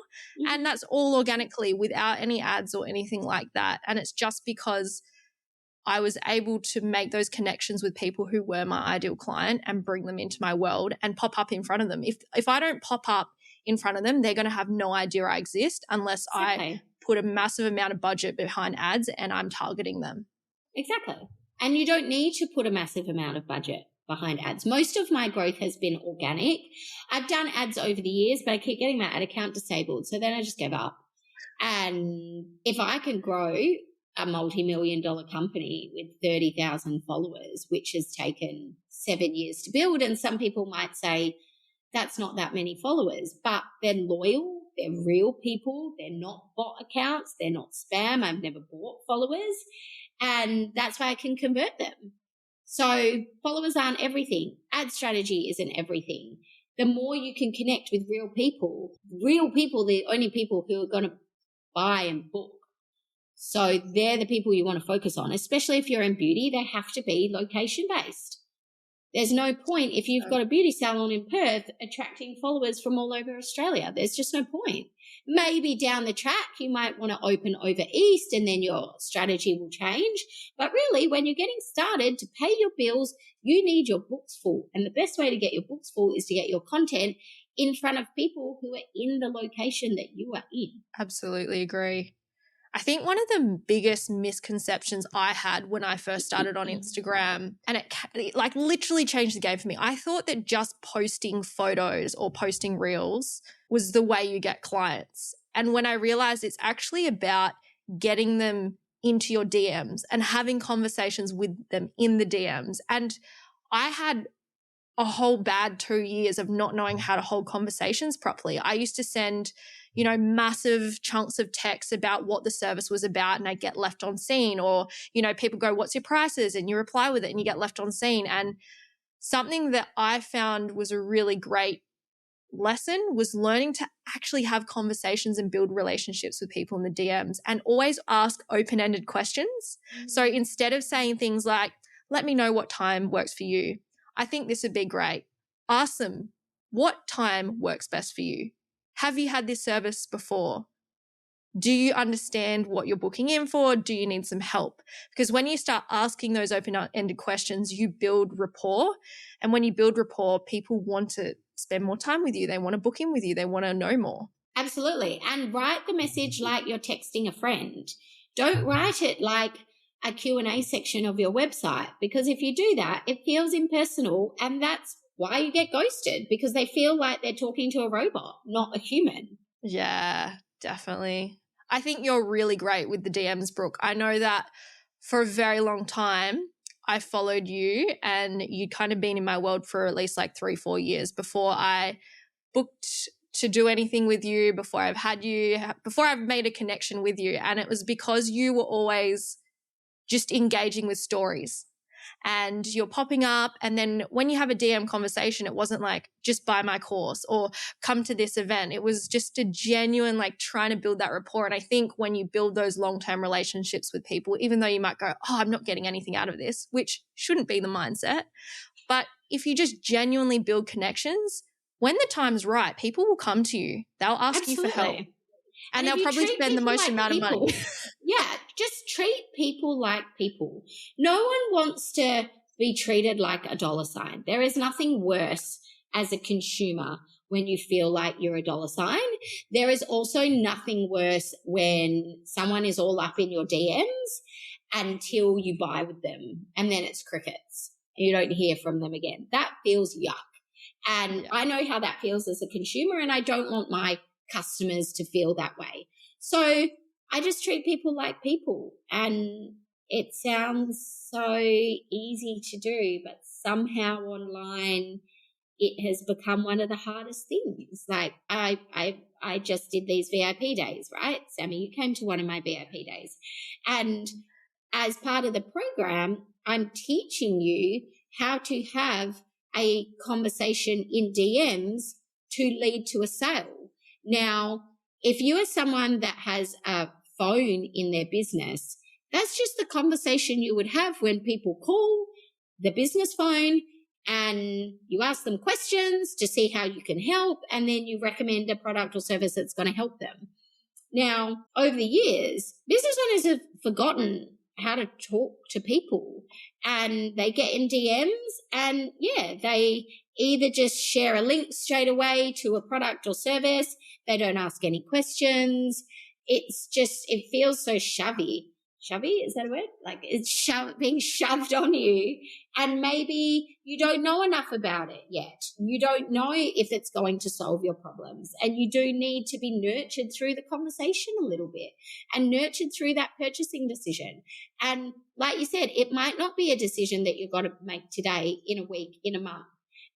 And that's all organically without any ads or anything like that. And it's just because I was able to make those connections with people who were my ideal client and bring them into my world and pop up in front of them. If I don't pop up in front of them, they're going to have no idea I exist unless I put a massive amount of budget behind ads and I'm targeting them. Exactly. And you don't need to put a massive amount of budget behind ads. Most of my growth has been organic. I've done ads over the years, but I keep getting my ad account disabled. So then I just gave up. And if I can grow a multi-million-dollar company with 30,000 followers, which has taken 7 years to build, and some people might say that's not that many followers, but they're loyal, they're real people, they're not bot accounts, they're not spam. I've never bought followers, and that's why I can convert them. So followers aren't everything. Ad strategy isn't everything. The more you can connect with real people, the only people who are going to buy and book. So they're the people you want to focus on, especially if you're in beauty. They have to be location-based. There's no point if you've got a beauty salon in Perth attracting followers from all over Australia. There's just no point. Maybe down the track, you might want to open over east and then your strategy will change. But really, when you're getting started to pay your bills, you need your books full. And the best way to get your books full is to get your content in front of people who are in the location that you are in. Absolutely agree. I think one of the biggest misconceptions I had when I first started on Instagram, and it like literally changed the game for me. I thought that just posting photos or posting reels was the way you get clients. And when I realized it's actually about getting them into your DMs and having conversations with them in the DMs. And I had a whole bad 2 years of not knowing how to hold conversations properly. I used to send, massive chunks of text about what the service was about, and I get left on scene. Or, people go, what's your prices? And you reply with it and you get left on scene. And something that I found was a really great lesson was learning to actually have conversations and build relationships with people in the DMs, and always ask open-ended questions. So instead of saying things like, let me know what time works for you, I think this would be great. Ask them, what time works best for you? Have you had this service before? Do you understand what you're booking in for? Do you need some help? Because when you start asking those open-ended questions, you build rapport. And when you build rapport, people want to spend more time with you. They want to book in with you. They want to know more. Absolutely. And write the message like you're texting a friend. Don't write it like a Q&A section of your website, because if you do that, it feels impersonal, and that's why you get ghosted, because they feel like they're talking to a robot, not a human. Yeah, definitely. I think you're really great with the DMs, Brooke. I know that for a very long time, I followed you and you'd kind of been in my world for at least like 3-4 years before I booked to do anything with you, before I've had you, before I've made a connection with you. And it was because you were always just engaging with stories. and you're popping up. And then when you have a DM conversation, it wasn't like just buy my course or come to this event. It was just a genuine like trying to build that rapport. And I think when you build those long-term relationships with people, even though you might go, oh, I'm not getting anything out of this, which shouldn't be the mindset. But if you just genuinely build connections, when the time's right, people will come to you. They'll ask you for help. And they'll probably spend the most amount of money. Yeah, just treat people like people. No one wants to be treated like a dollar sign. There is nothing worse as a consumer when you feel like you're a dollar sign. There is also nothing worse when someone is all up in your DMs until you buy with them and then it's crickets and you don't hear from them again. That feels yuck. And I know how that feels as a consumer, and I don't want my customers to feel that way. So I just treat people like people, and it sounds so easy to do, but somehow online it has become one of the hardest things. Like I just did these VIP days, right? Sammy, you came to one of my VIP days, and as part of the program, I'm teaching you how to have a conversation in DMs to lead to a sale. Now, if you are someone that has a phone in their business, that's just the conversation you would have when people call the business phone and you ask them questions to see how you can help, and then you recommend a product or service that's going to help them. Now, over the years, business owners have forgotten how to talk to people, and they get in DMs and they either just share a link straight away to a product or service. They don't ask any questions. It's just, it feels so shovey. Shovey, is that a word? Like it's being shoved on you, and maybe you don't know enough about it yet. You don't know if it's going to solve your problems, and you do need to be nurtured through the conversation a little bit and nurtured through that purchasing decision. And like you said, it might not be a decision that you've got to make today, in a week, in a month.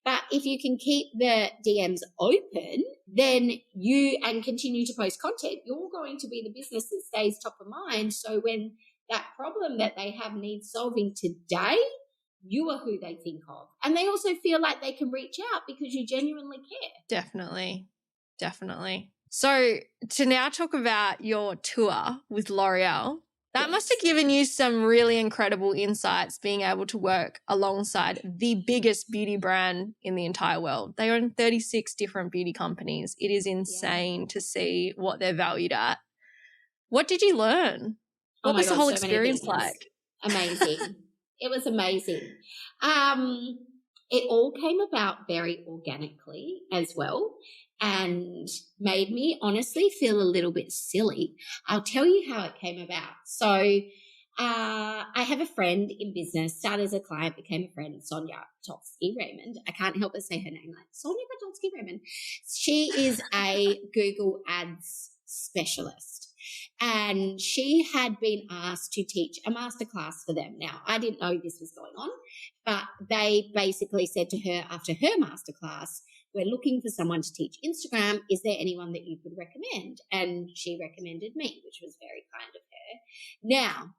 But if you can keep the DMs open, then and continue to post content, you're going to be the business that stays top of mind. So when that problem that they have needs solving today, you are who they think of. And they also feel like they can reach out because you genuinely care. Definitely. So to now talk about your tour with L'Oreal, that must have given you some really incredible insights, being able to work alongside the biggest beauty brand in the entire world. They own 36 different beauty companies. It is insane to see what they're valued at. What did you learn? What was the whole experience like? Amazing. It was amazing. It all came about very organically as well, and made me honestly feel a little bit silly. I'll tell you how it came about. So I have a friend in business, started as a client, became a friend, Sonia Podolsky-Raymond. I can't help but say her name, like Sonia Podolsky-Raymond. She is a Google Ads specialist, and she had been asked to teach a masterclass for them. Now, I didn't know this was going on, but they basically said to her after her masterclass, we're looking for someone to teach Instagram. Is there anyone that you could recommend? And she recommended me, which was very kind of her. Now,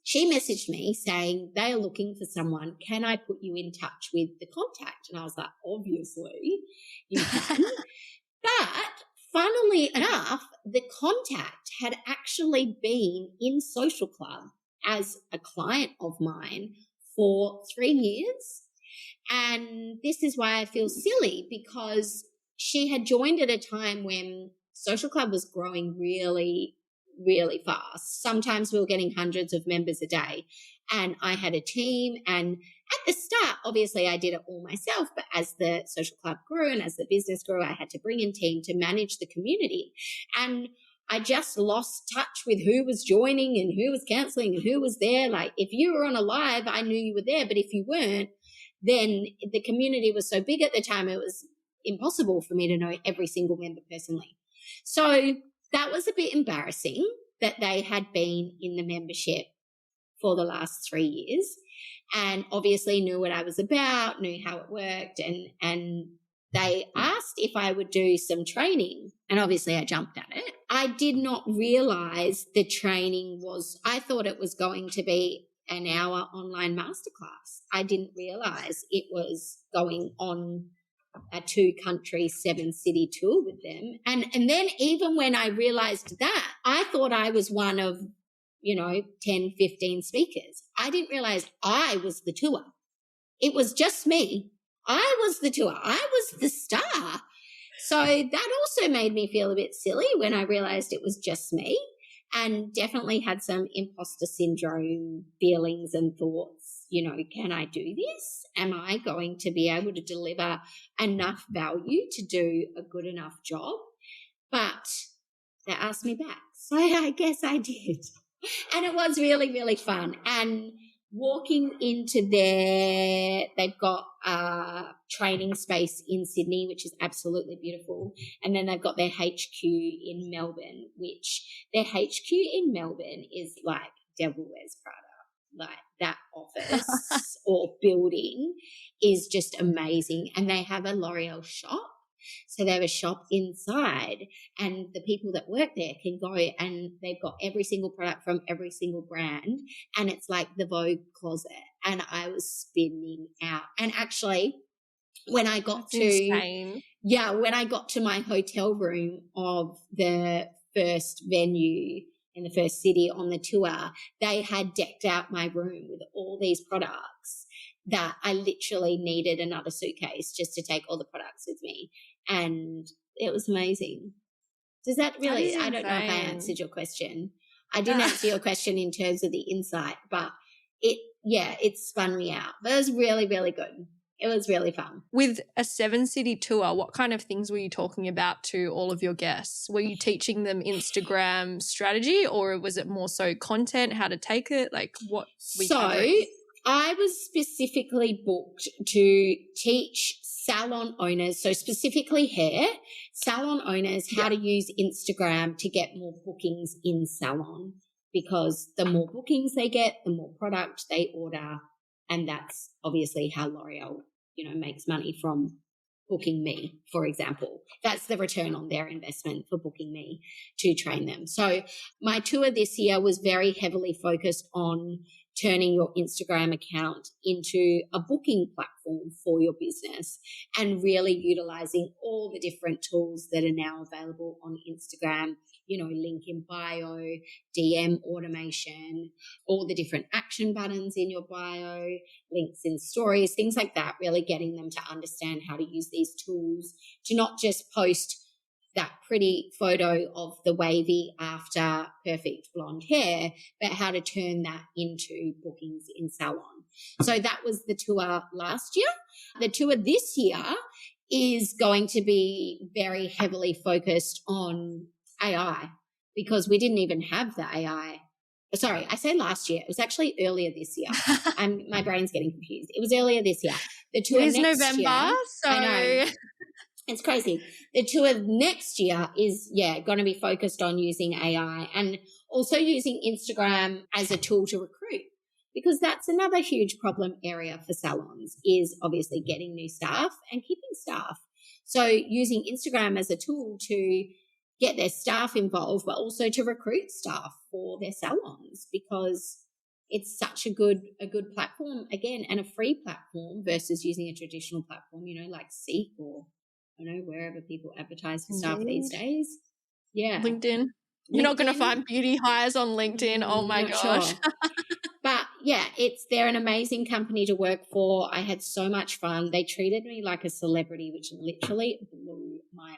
she messaged me saying they are looking for someone. Can I put you in touch with the contact? And I was like, obviously you can. But funnily enough, the contact had actually been in Social Club as a client of mine for 3 years. And this is why I feel silly, because she had joined at a time when Social Club was growing really, really fast. Sometimes we were getting hundreds of members a day, and I had a team. And at the start, obviously I did it all myself, but as the Social Club grew and as the business grew, I had to bring in team to manage the community. And I just lost touch with who was joining and who was canceling and who was there. Like if you were on a live, I knew you were there, but if you weren't, then the community was so big at the time, it was impossible for me to know every single member personally. So that was a bit embarrassing that they had been in the membership for the last 3 years, and obviously knew what I was about, knew how it worked, and they asked if I would do some training, and obviously I jumped at it. I did not realize the training I thought it was going to be an hour online masterclass. I didn't realize it was going on a 2-country, 7-city tour with them. And then even when I realized that, I thought I was one of, 10, 15 speakers. I didn't realize I was the tour. It was just me. I was the tour. I was the star. So that also made me feel a bit silly when I realized it was just me, and definitely had some imposter syndrome feelings and thoughts. Can I do this? Am I going to be able to deliver enough value to do a good enough job? But they asked me back. So I guess I did. And it was really, really fun. And walking into they've got a training space in Sydney, which is absolutely beautiful. And then they've got their HQ in Melbourne, which their HQ in Melbourne is like Devil Wears Prada. Like that office or building is just amazing. And they have a L'Oreal shop. So they have a shop inside, and the people that work there can go, and they've got every single product from every single brand, and it's like the Vogue closet. And I was spinning out. And actually, when I got insane. when I got to my hotel room of the first venue in the first city on the tour, they had decked out my room with all these products that I literally needed another suitcase just to take all the products with me. And it was amazing. Does that really, I don't know if I answered your question. I didn't answer your question in terms of the insight, but it spun me out. But it was really, really good. It was really fun. With a 7-city tour, what kind of things were you talking about to all of your guests? Were you teaching them Instagram strategy, or was it more so content, how to take it? Like what we covering? I was specifically booked to teach salon owners, so specifically hair, salon owners, how to use Instagram to get more bookings in salon, because the more bookings they get, the more product they order. And that's obviously how L'Oreal, makes money from booking me, for example. That's the return on their investment for booking me to train them. So my tour this year was very heavily focused on turning your Instagram account into a booking platform for your business, and really utilizing all the different tools that are now available on Instagram, link in bio, DM automation, all the different action buttons in your bio, links in stories, things like that, really getting them to understand how to use these tools to not just post that pretty photo of the wavy after perfect blonde hair, but how to turn that into bookings in salon. So that was the tour last year. The tour this year is going to be very heavily focused on AI, because we didn't even have the AI. Sorry, I say last year. It was actually earlier this year. My brain's getting confused. It was earlier this year. The tour it is next November, year, so I know. It's crazy. The tour next year is, going to be focused on using AI and also using Instagram as a tool to recruit, because that's another huge problem area for salons, is obviously getting new staff and keeping staff. So using Instagram as a tool to get their staff involved, but also to recruit staff for their salons, because it's such a good platform, again, and a free platform versus using a traditional platform, like Seek or wherever people advertise for staff these days. Yeah. LinkedIn. You're not going to find beauty hires on LinkedIn. Oh my gosh. Sure. But yeah, they're an amazing company to work for. I had so much fun. They treated me like a celebrity, which literally blew my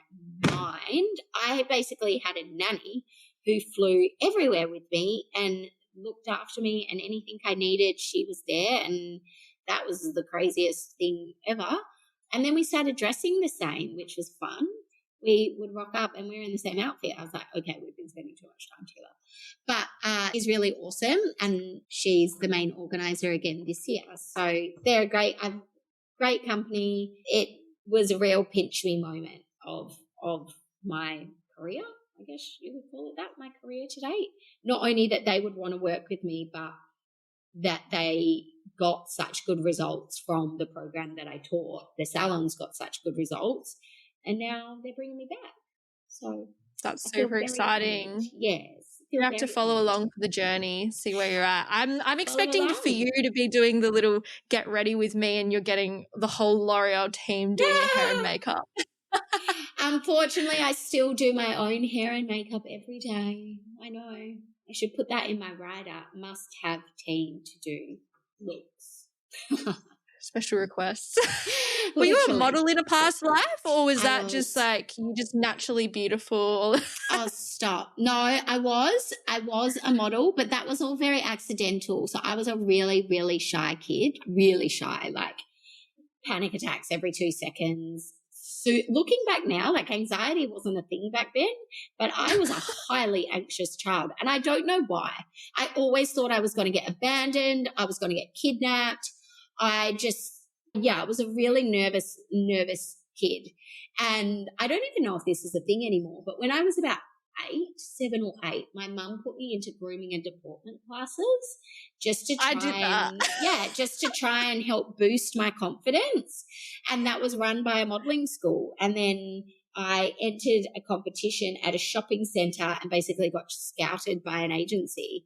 mind. I basically had a nanny who flew everywhere with me and looked after me, and anything I needed, she was there. And that was the craziest thing ever. And then we started dressing the same, which was fun. We would rock up and we were in the same outfit. I was like, okay, we've been spending too much time together. But she's really awesome, and she's the main organizer again this year. So they're a great company. It was a real pinch me moment of my career, I guess you would call it that, my career to date. Not only that they would want to work with me, but that they got such good results from the program that I taught. The salons got such good results, and now they're bringing me back. So that's super exciting. Yes, You have to follow along for the journey, see where you're at. I'm expecting for along. you to be doing the little get ready with me, and you're getting the whole L'Oreal team doing your hair and makeup. Unfortunately, I still do my own hair and makeup every day. I know. I should put that in my rider. Must have team to do looks. Special requests. Were you a model in a past life, or was that just like you just naturally beautiful? Oh, stop. No, I was a model, but that was all very accidental. So I was a really, really shy kid, really shy, like panic attacks every 2 seconds. So looking back now, like anxiety wasn't a thing back then, but I was a highly anxious child, and I don't know why. I always thought I was going to get abandoned. I was going to get kidnapped. I was a really nervous kid. And I don't even know if this is a thing anymore, but when I was about 7 or 8, my mum put me into grooming and deportment classes just to try and help boost my confidence. And that was run by a modelling school. And then I entered a competition at a shopping centre and basically got scouted by an agency.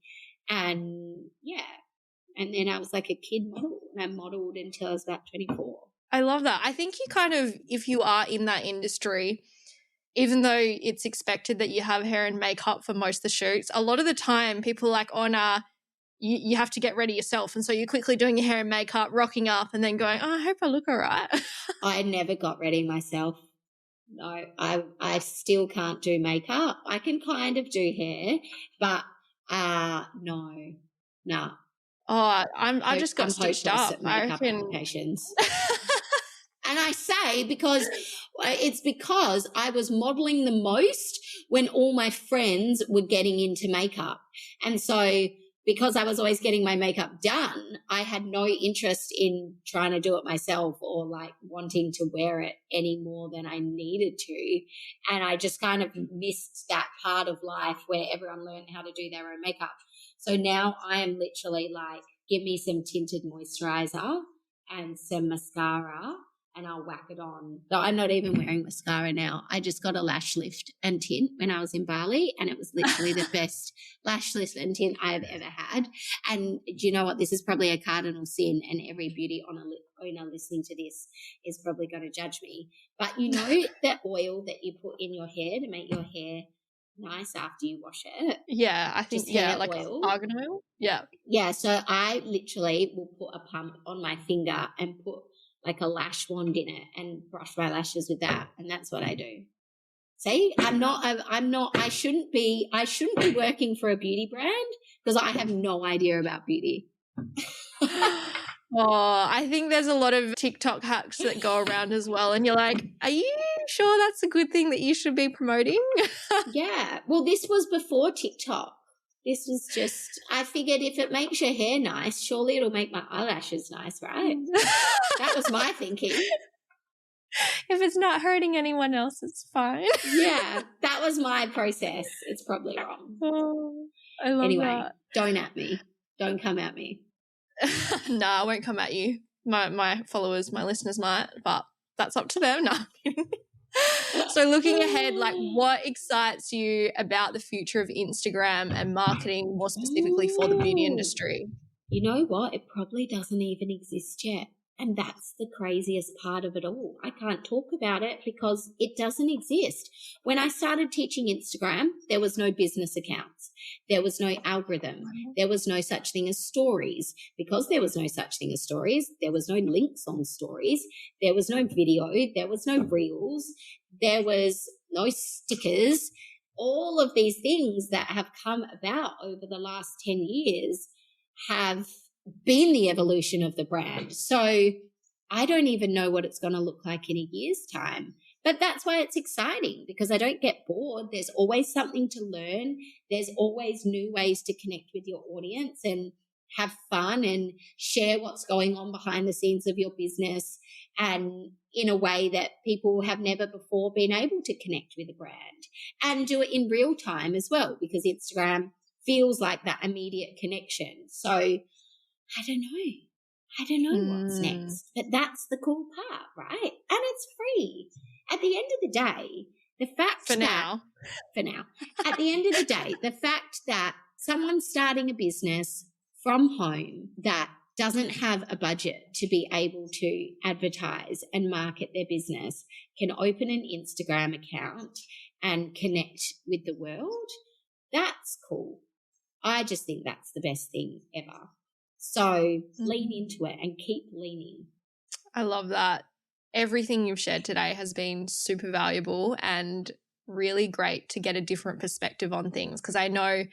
And and then I was like a kid model, and I modelled until I was about 24. I love that. I think you kind of, if you are in that industry, even though it's expected that you have hair and makeup for most of the shoots, a lot of the time people are like, oh, nah, you have to get ready yourself. And so you're quickly doing your hair and makeup, rocking up, and then going, oh, I hope I look all right. I never got ready myself. No, I still can't do makeup. I can kind of do hair, but no. Oh, I just got stitched up. I reckon. Applications. And I say because I was modelling the most when all my friends were getting into makeup. And so because I was always getting my makeup done, I had no interest in trying to do it myself or like wanting to wear it any more than I needed to. And I just kind of missed that part of life where everyone learned how to do their own makeup. So now I am literally like, give me some tinted moisturizer and some mascara and I'll whack it on. Though I'm not even wearing mascara now. I just got a lash lift and tint when I was in Bali, and it was literally the best lash lift and tint I have ever had. And do you know what? This is probably a cardinal sin, and every beauty owner listening to this is probably going to judge me. But you know that oil that you put in your hair to make your hair nice after you wash it? Yeah, I think, like oil. Argan oil? Yeah. Yeah, so I literally will put a pump on my finger and put like a lash wand in it and brush my lashes with that, and that's what I do. See, I shouldn't be working for a beauty brand because I have no idea about beauty. Oh, I think there's a lot of TikTok hacks that go around as well, and you're like, are you sure that's a good thing that you should be promoting? Yeah, well, this was before TikTok. This was just, I figured if it makes your hair nice, surely it'll make my eyelashes nice, right? That was my thinking. If it's not hurting anyone else, it's fine. Yeah, that was my process. It's probably wrong. Oh, I love that. Don't at me. Don't come at me. No, I won't come at you. My followers, my listeners might, but that's up to them. No. So looking ahead, like what excites you about the future of Instagram and marketing more specifically for the beauty industry? You know what? It probably doesn't even exist yet. And that's the craziest part of it all. I can't talk about it because it doesn't exist. When I started teaching Instagram, there was no business accounts. There was no algorithm. There was no such thing as stories. Because there was no such thing as stories, there was no links on stories. There was no video. There was no reels. There was no stickers. All of these things that have come about over the last 10 years have been the evolution of the brand. So I don't even know what it's going to look like in a year's time. But that's why it's exciting, because I don't get bored. There's always something to learn. There's always new ways to connect with your audience and have fun and share what's going on behind the scenes of your business, and in a way that people have never before been able to connect with a brand, and do it in real time as well, because Instagram feels like that immediate connection. So I don't know what's next, but that's the cool part, right? And it's free. At the end of the day, The fact For that, now, at the end of the day, the fact that someone's starting a business from home that doesn't have a budget to be able to advertise and market their business can open an Instagram account and connect with the world, that's cool. I just think that's the best thing ever. So lean into it and keep leaning. I love that. Everything you've shared today has been super valuable and really great to get a different perspective on things, because I know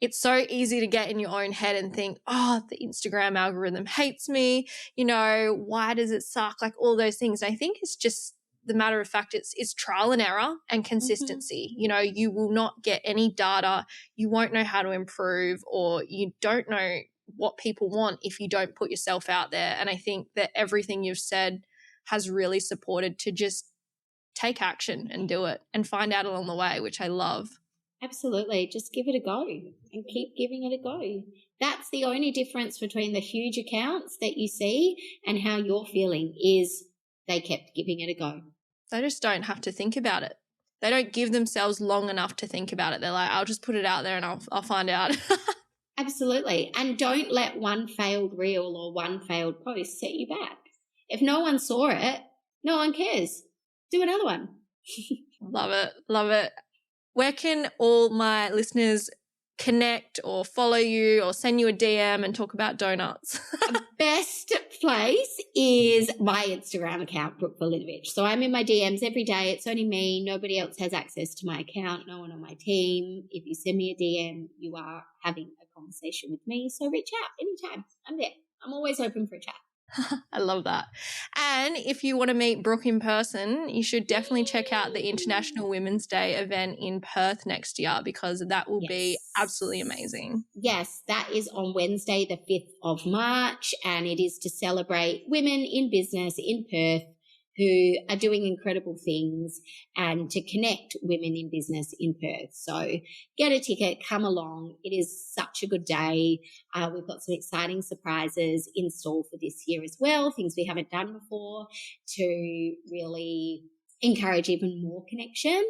it's so easy to get in your own head and think, oh, the Instagram algorithm hates me. You know, why does it suck? Like all those things. I think it's just the matter of fact, it's trial and error and consistency. You know, you will not get any data. You won't know how to improve, or you don't know what people want if you don't put yourself out there. And I think that everything you've said has really supported to just take action and do it and find out along the way, which I love. Absolutely. Just give it a go and keep giving it a go. That's the only difference between the huge accounts that you see and how you're feeling is they kept giving it a go. They just don't have to think about it. They don't give themselves long enough to think about it. They're like, I'll just put it out there and I'll find out. Absolutely. And don't let one failed reel or one failed post set you back. If no one saw it, no one cares. Do another one. Love it. Love it. Where can all my listeners connect or follow you or send you a DM and talk about donuts? Best place is my Instagram account, Brooke Vulinovich. So I'm in my DMs every day. It's only me. Nobody else has access to my account. No one on my team. If you send me a DM, you are having a conversation with me. So reach out anytime. I'm there. I'm always open for a chat. I love that. And if you want to meet Brooke in person, you should definitely check out the International Women's Day event in Perth next year, because that will be absolutely amazing. Yes, that is on Wednesday, the 5th of March, and it is to celebrate women in business in Perth who are doing incredible things and to connect women in business in Perth. So get a ticket, come along. It is such a good day. We've got some exciting surprises in store for this year as well, things we haven't done before to really encourage even more connection.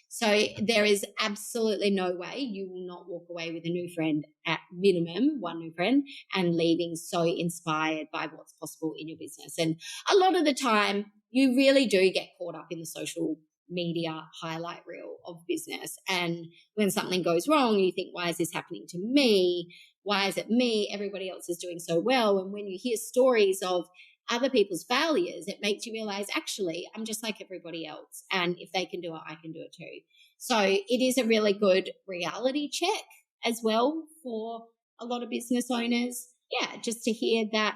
So there is absolutely no way you will not walk away with a new friend, at minimum one new friend, and leaving so inspired by what's possible in your business. And a lot of the time you really do get caught up in the social media highlight reel of business. And when something goes wrong, you think, why is this happening to me? Why is it me? Everybody else is doing so well. And when you hear stories of other people's failures, it makes you realize, actually, I'm just like everybody else. And if they can do it, I can do it too. So it is a really good reality check as well for a lot of business owners. Yeah, just to hear that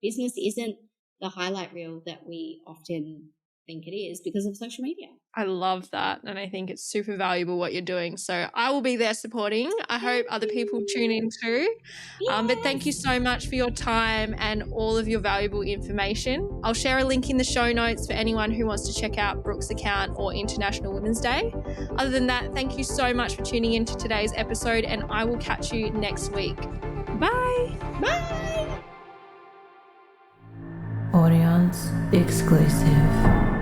business isn't the highlight reel that we often think it is because of social media. I love that. And I think it's super valuable what you're doing. So I will be there supporting. I hope other people tune in too. Yes. But thank you so much for your time and all of your valuable information. I'll share a link in the show notes for anyone who wants to check out Brooke's account or International Women's Day. Other than that, thank you so much for tuning in to today's episode, and I will catch you next week. Bye. Bye. Audience exclusive.